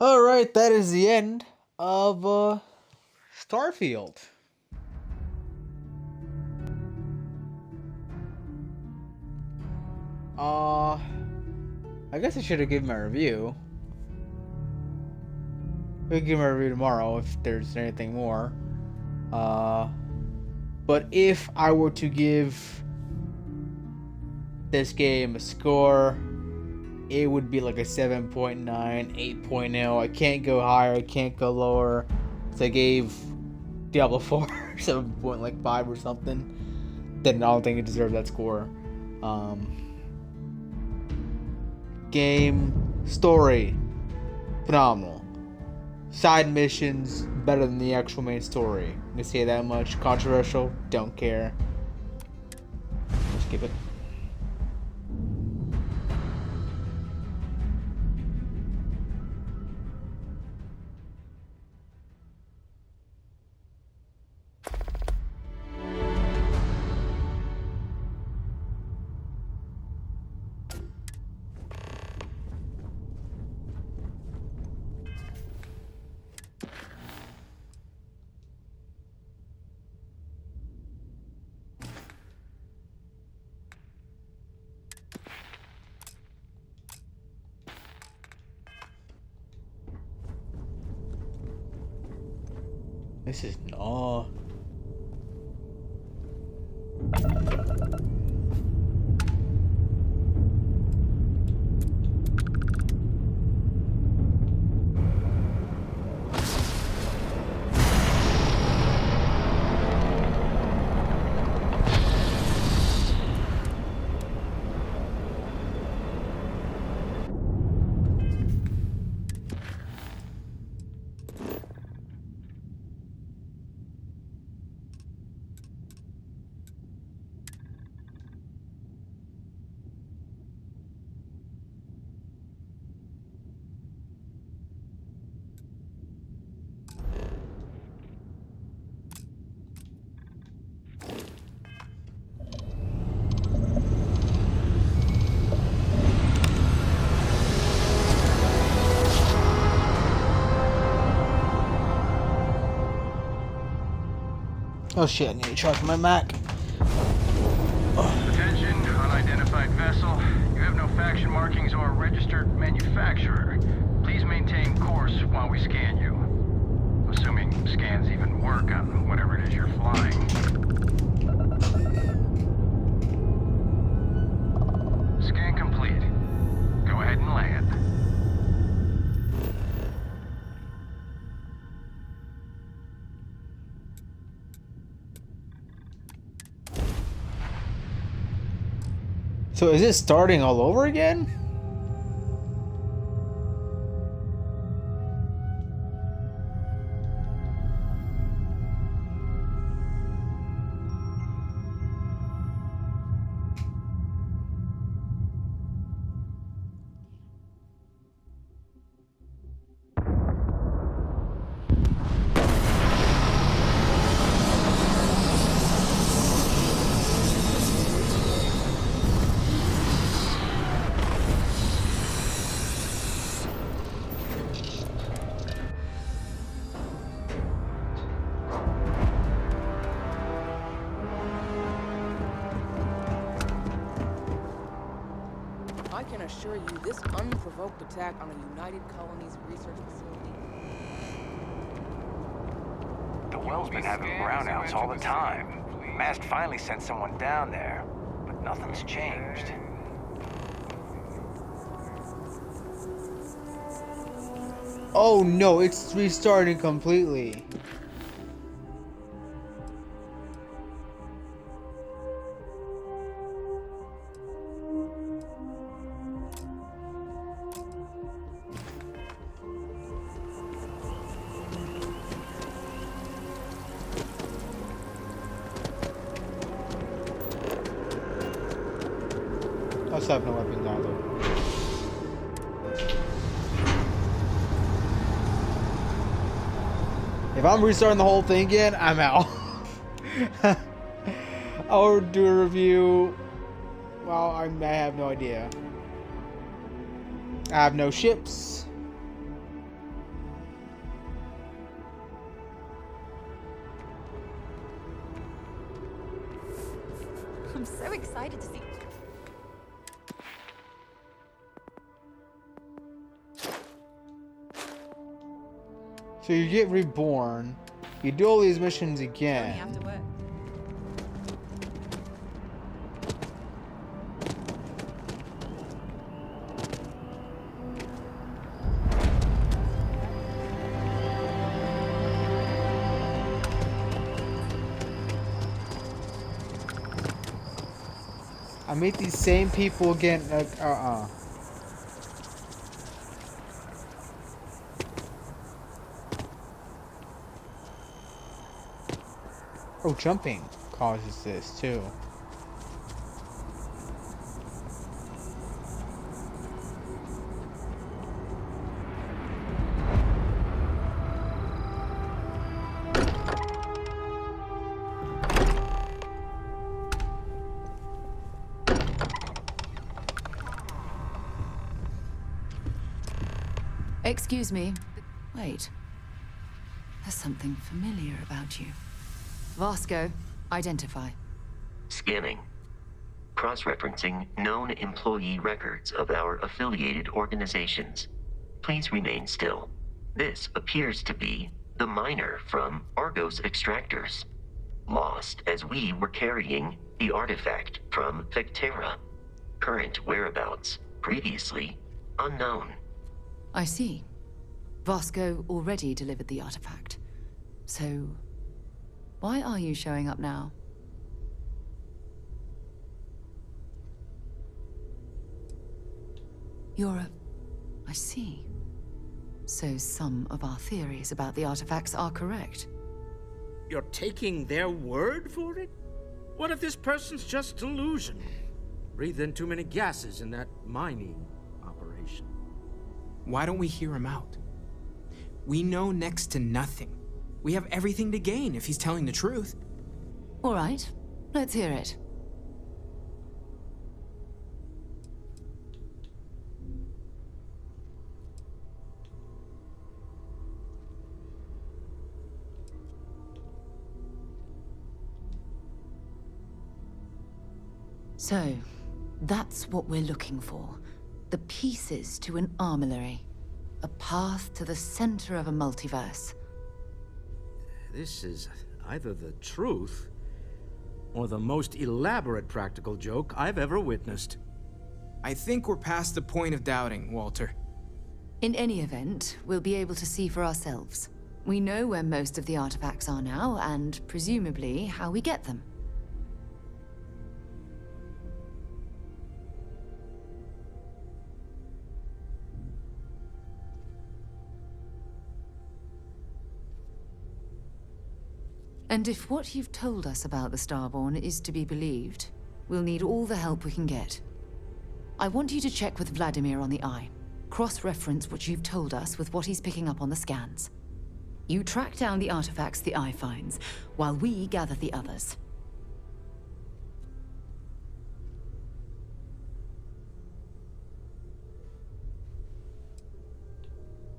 Alright, that is the end of Starfield. I guess I should have given my review. We can give my review tomorrow if there's anything more. But if I were to give this game a score, it would be like a 7.9, 8.0. I can't go higher, I can't go lower. So I gave Diablo 4 7.5 or something. Then I don't think it deserved that score. Game, story, phenomenal. Side missions, better than the actual main story. I'm gonna say that much. Controversial, don't care. Let's skip it. This is no. Oh shit, I need to charge my Mac. Attention, unidentified vessel. You have no faction markings or registered manufacturer. Please maintain course while we scan you. Assuming scans even work on whatever it is you're flying. Scan complete. Go ahead and land. So is it starting all over again? I can assure you this unprovoked attack on a United Colonies research facility. The well's been having brownouts all the time. Mast finally sent someone down there, but nothing's changed. Oh no, it's restarting completely. I still have no weapons either. If I'm restarting the whole thing again, I'm out. I'll do a review. Well, I have no idea. I have no ships. I'm so excited to see. So you get reborn, you do all these missions again. I meet these same people again. Oh, jumping causes this too. Excuse me. Wait. There's something familiar about you. Vasco, identify. Scanning. Cross-referencing known employee records of our affiliated organizations. Please remain still. This appears to be the miner from Argos Extractors. Lost as we were carrying the artifact from Vectera. Current whereabouts, previously unknown. I see. Vasco already delivered the artifact. So, why are you showing up now? I see. So some of our theories about the artifacts are correct. You're taking their word for it? What if this person's just delusional? Breathed in too many gases in that mining operation. Why don't we hear him out? We know next to nothing. We have everything to gain if he's telling the truth. All right, let's hear it. So, that's what we're looking for. The pieces to an armillary. A path to the center of a multiverse. This is either the truth, or the most elaborate practical joke I've ever witnessed. I think we're past the point of doubting, Walter. In any event, we'll be able to see for ourselves. We know where most of the artifacts are now, and presumably how we get them. And if what you've told us about the Starborn is to be believed, we'll need all the help we can get. I want you to check with Vladimir on the Eye. Cross-reference what you've told us with what he's picking up on the scans. You track down the artifacts the Eye finds, while we gather the others.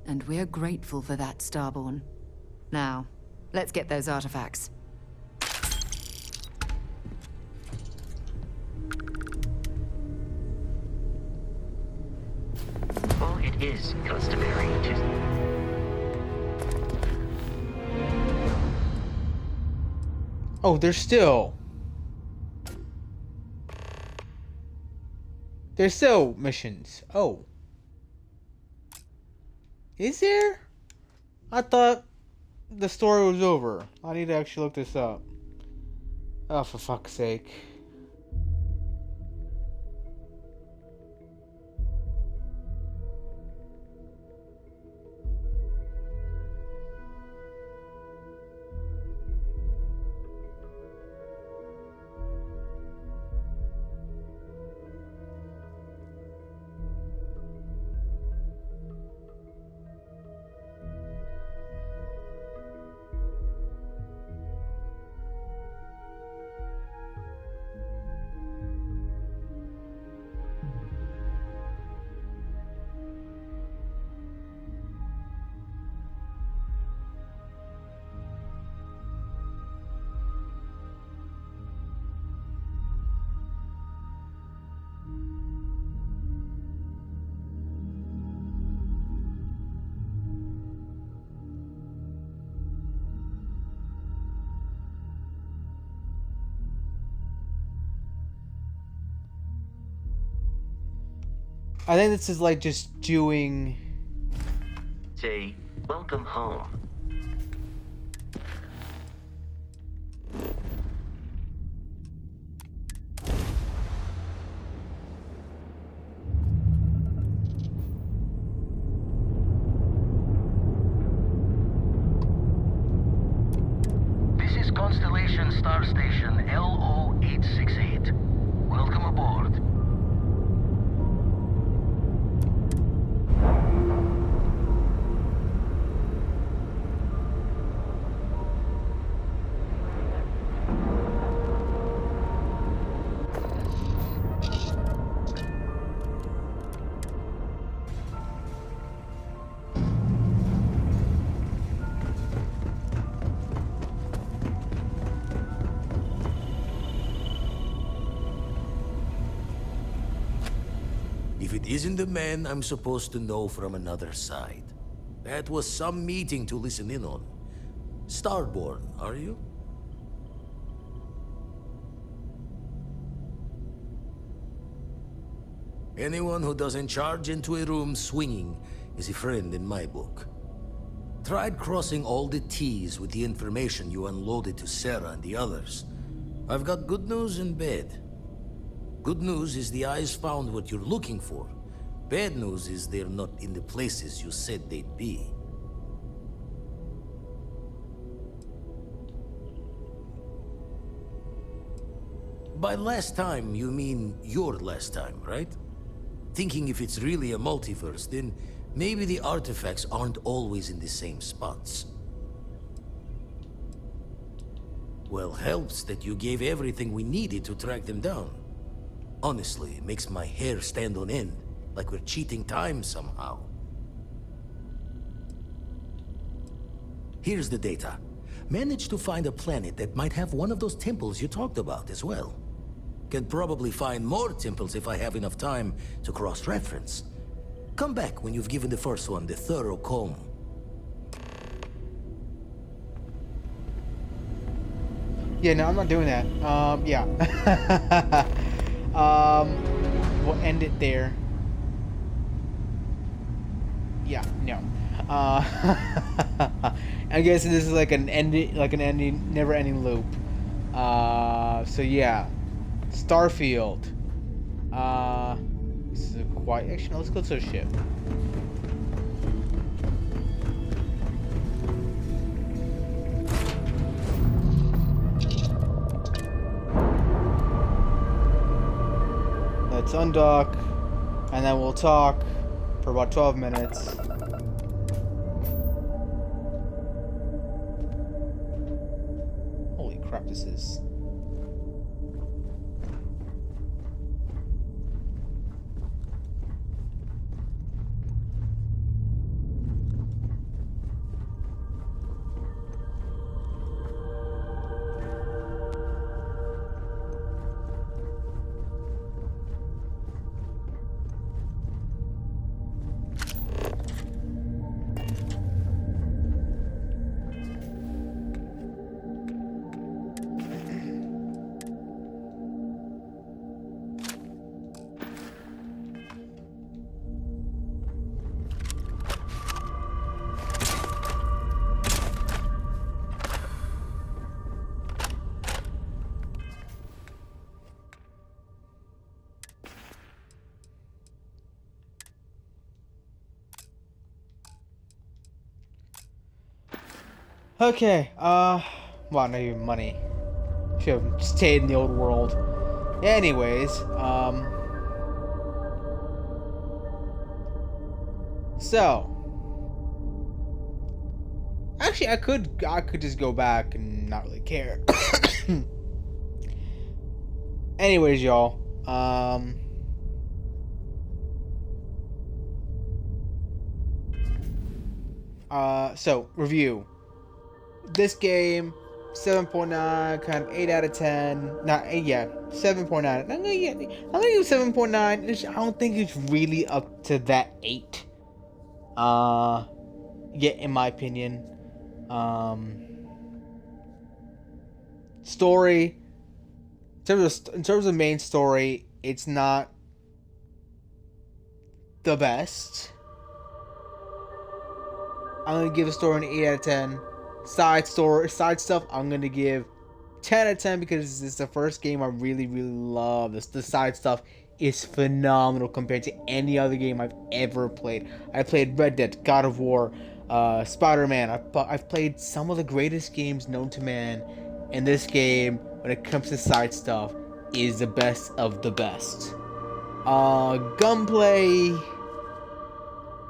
And we're grateful for that, Starborn. Now, let's get those artifacts. While it is customary to... Oh, there's still missions. Oh. Is there? I thought the story was over. I need to actually look this up. Oh, for fuck's sake. I think this is like just doing... Say, welcome home. This is Constellation Star Station LO-868. Welcome aboard. If it isn't the man I'm supposed to know from another side. That was some meeting to listen in on. Starborn, are you? Anyone who doesn't charge into a room swinging is a friend in my book. Tried crossing all the T's with the information you unloaded to Sarah and the others. I've got good news and bad. Good news is the eyes found what you're looking for. Bad news is they're not in the places you said they'd be. By last time, you mean your last time, right? Thinking if it's really a multiverse, then maybe the artifacts aren't always in the same spots. Well, helps that you gave everything we needed to track them down. Honestly, it makes my hair stand on end, like we're cheating time somehow. Here's the data. Managed to find a planet that might have one of those temples you talked about as well. Can probably find more temples if I have enough time to cross-reference. Come back when you've given the first one the thorough comb. Yeah, no, I'm not doing that. Yeah. We'll end it there. Yeah, no. I guess this is like an ending, never-ending loop. So yeah, Starfield. This is a quiet. Actually, no, let's go to the ship. Let's undock, and then we'll talk for about 12 minutes. Holy crap, this is... Okay, well, not even money. Should have stayed in the old world. Anyways, so actually, I could just go back and not really care. Anyways, y'all, so review. This game, 7.9, kind of 8 out of 10. Not 8, yeah, 7.9. I'm gonna give it 7.9. I don't think it's really up to that 8. Yet, in my opinion. Story. In terms of main story, it's not the best. I'm gonna give a story an 8 out of 10. Side stuff, I'm gonna give 10 out of 10 because it's the first game I really love. The side stuff is phenomenal compared to any other game I've ever played. I played Red Dead, God of War, Spider-Man. I've played some of the greatest games known to man, and this game, when it comes to side stuff, is the best of the best. Gunplay,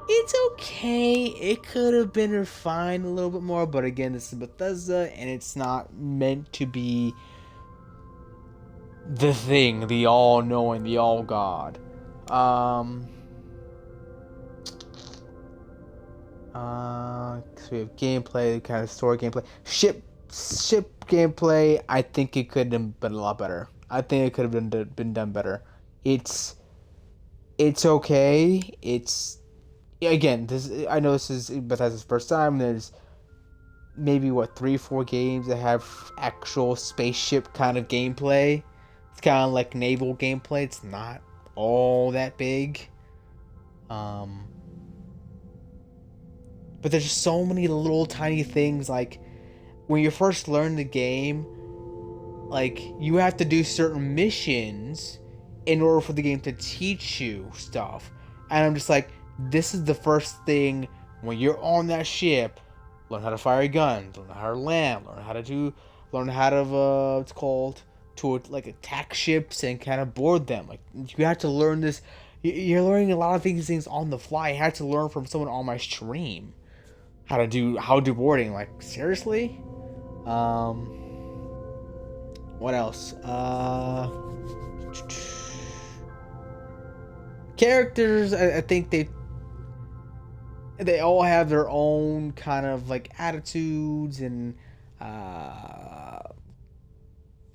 it's okay. It could have been refined a little bit more, but again, this is Bethesda, and it's not meant to be the thing, the all-knowing, the all-god. So we have gameplay, kind of story gameplay. Ship gameplay, I think it could have been a lot better. I think it could have been done better. It's okay. It's... Again, I know this is Bethesda's first time. maybe what 3-4 games that have actual spaceship kind of gameplay. It's kind of like naval gameplay. It's not all that big. But there's just so many little tiny things. Like when you first learn the game, like you have to do certain missions in order for the game to teach you stuff. And I'm just like, this is the first thing when you're on that ship. Learn how to fire a gun, learn how to land, learn how to it's called, to like attack ships and kind of board them. Like you have to learn this. You're learning a lot of things on the fly. I had to learn from someone on my stream how to do boarding. Like seriously. What else? Characters. I think they all have their own kind of like attitudes and I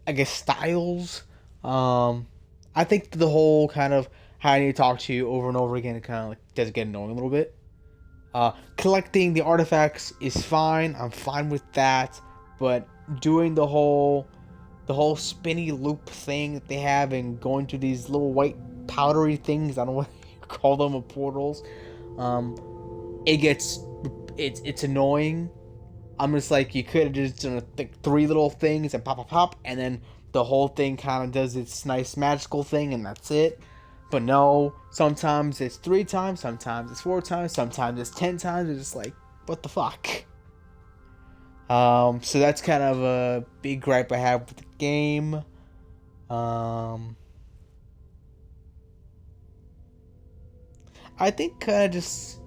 guess styles. I think the whole kind of how I need to talk to you over and over again, it kind of like does get annoying a little bit. Collecting the artifacts is fine. I'm fine with that, but doing the whole spinny loop thing that they have and going to these little white powdery things, I don't know what you call them, portals. It's annoying. I'm just like, you could have just done like 3 little things and pop, and then the whole thing kind of does its nice magical thing, and that's it. But no, sometimes it's 3 times, sometimes it's 4 times, sometimes it's 10 times. It's just like, what the fuck? So that's kind of a big gripe I have with the game. I think kind of just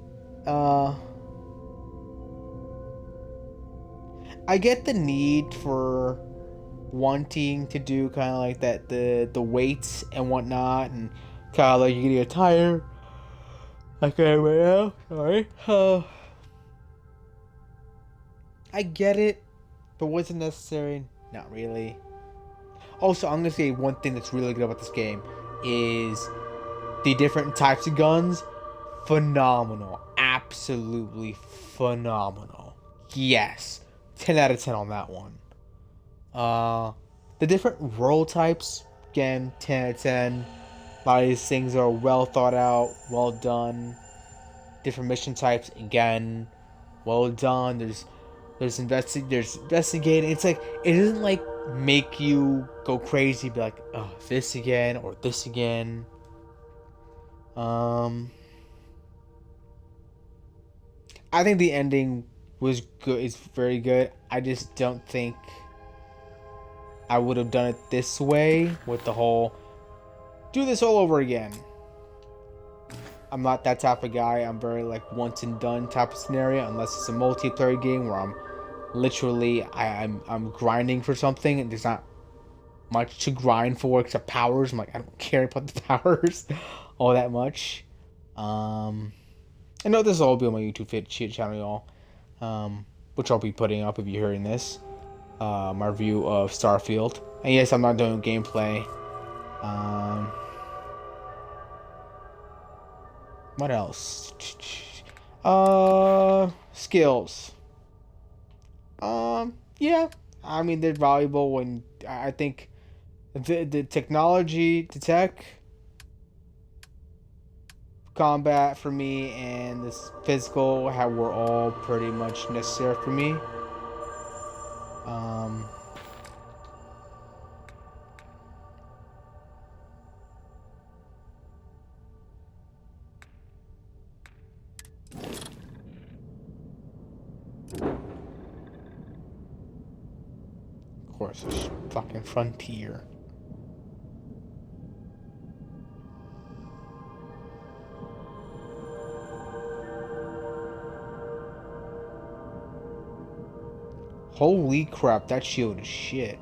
I get the need for wanting to do kind of like that, the weights and whatnot, and kind of like you're gonna get tired. Okay, right now, sorry. I get it, but was it necessary? Not really. Also, I'm gonna say one thing that's really good about this game is the different types of guns. Phenomenal. Absolutely phenomenal. Yes. 10 out of 10 on that one. The different role types, again, 10 out of 10. A lot of these things are well thought out, well done. Different mission types, again, well done. There's investigating. It's like, it doesn't like make you go crazy, be like, oh, this again or this again. I think the ending was good. It's very good. I just don't think I would have done it this way with the whole do this all over again. I'm not that type of guy. I'm very like once and done type of scenario, unless it's a multiplayer game where I'm literally I'm grinding for something and there's not much to grind for except powers. I'm like, I don't care about the powers all that much. I know this will all be on my YouTube channel, y'all, which I'll be putting up if you're hearing this. My review of Starfield. And yes, I'm not doing gameplay. What else? Skills. Yeah. I mean, they're valuable, and I think the technology, the tech, combat for me, and this physical were all pretty much necessary for me. Of course, it's fucking Frontier. Holy crap, that shield is shit.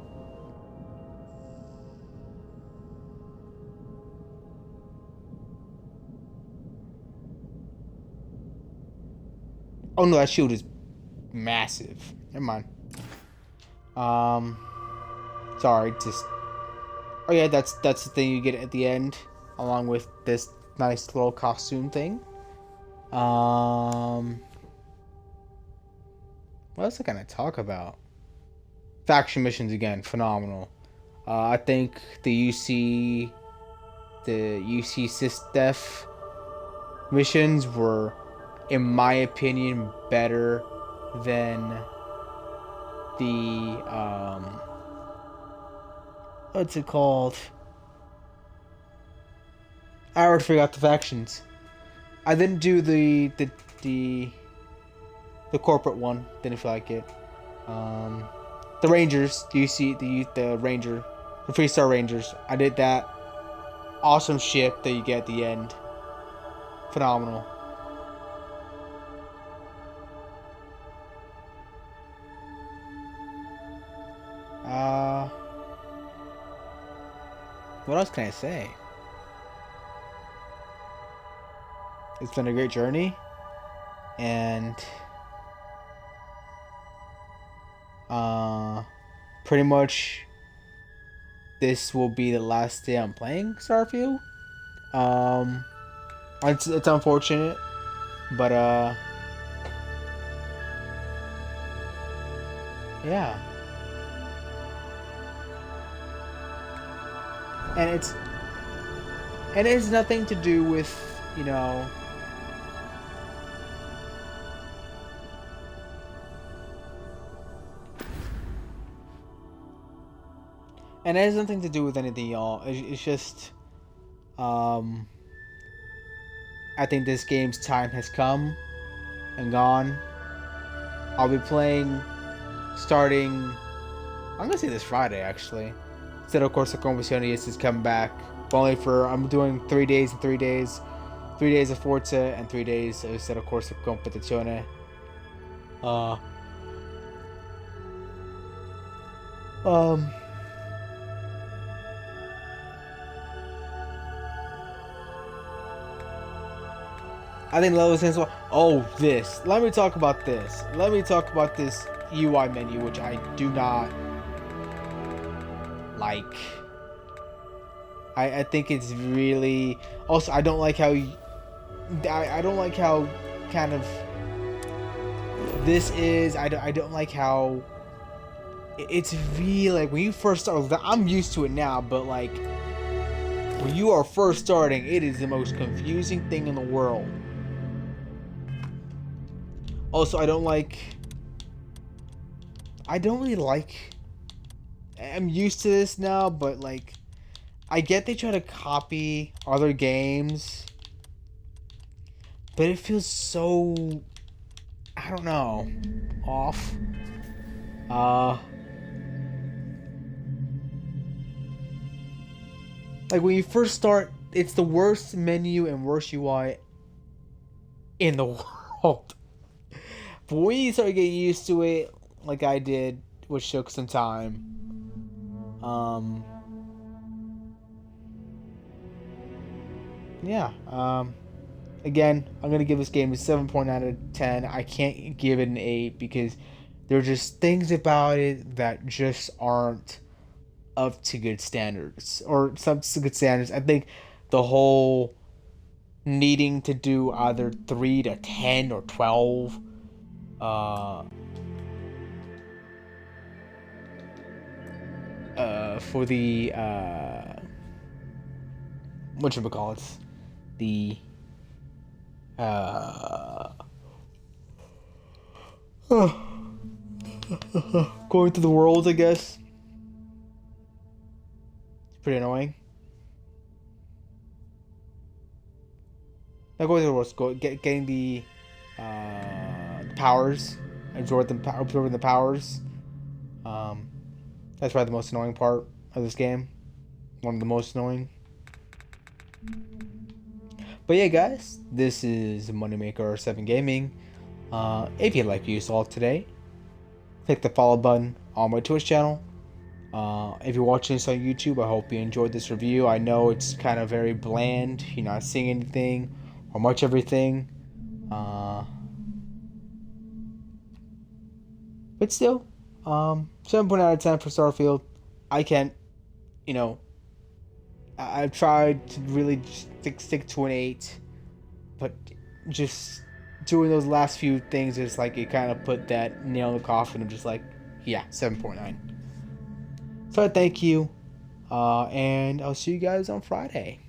Oh no, that shield is massive. Never mind. Sorry, just... Oh yeah, that's the thing you get at the end, along with this nice little costume thing. What what else can I talk about? Faction missions again, phenomenal. I think the UC SysDef missions were, in my opinion, better than the what's it called? I already forgot the factions. I didn't do the corporate one. Didn't feel like it. The Rangers. Do you see the Ranger, the 3-star Rangers? I did that. Awesome ship that you get at the end. Phenomenal. What else can I say? It's been a great journey, and pretty much this will be the last day I'm playing Starfield. It's unfortunate, but yeah. And it has nothing to do with, you know, and it has nothing to do with anything, y'all. It's just, I think this game's time has come and gone. I'll be playing starting, I'm gonna say this Friday, actually. Instead, of course, the Conversaciones is coming back. But only for, I'm doing 3 days and 3 days. 3 days of Forza and 3 days instead, of course, of Competizione. I think level sense. Oh, this. Let me talk about this. Let me talk about this UI menu, which I do not like. I think it's really. Also, I don't like how. I don't like how kind of this is. I don't like how. It's really like when you first start. I'm used to it now, but like when you are first starting, it is the most confusing thing in the world. Also, I don't really like. I'm used to this now, but like, I get they try to copy other games, but it feels so, I don't know, off. Like when you first start, it's the worst menu and worst UI in the world. But when you start getting used to it, like I did, which took some time, yeah, again, I'm going to give this game a 7.9 out of 10. I can't give it an 8 because there are just things about it that just aren't up to good standards, or some good standards. I think the whole needing to do either 3 to 10 or 12 for the whatchamacallits, the going through the world, I guess. It's pretty annoying. Not going through the world, getting the powers, absorbing the powers. That's probably the most annoying part of this game. One of the most annoying. But yeah, guys, this is Moneymaker 7 Gaming. If you like what you saw today, click the follow button on my Twitch channel. If you're watching this on YouTube, I hope you enjoyed this review. I know it's kind of very bland. You're not seeing anything or much everything. But still, 7.9 out of 10 for Starfield. I can't, you know, I've tried to really stick to an 8, but just doing those last few things, it's like it kind of put that nail in the coffin of just like, yeah, 7.9. So thank you, and I'll see you guys on Friday.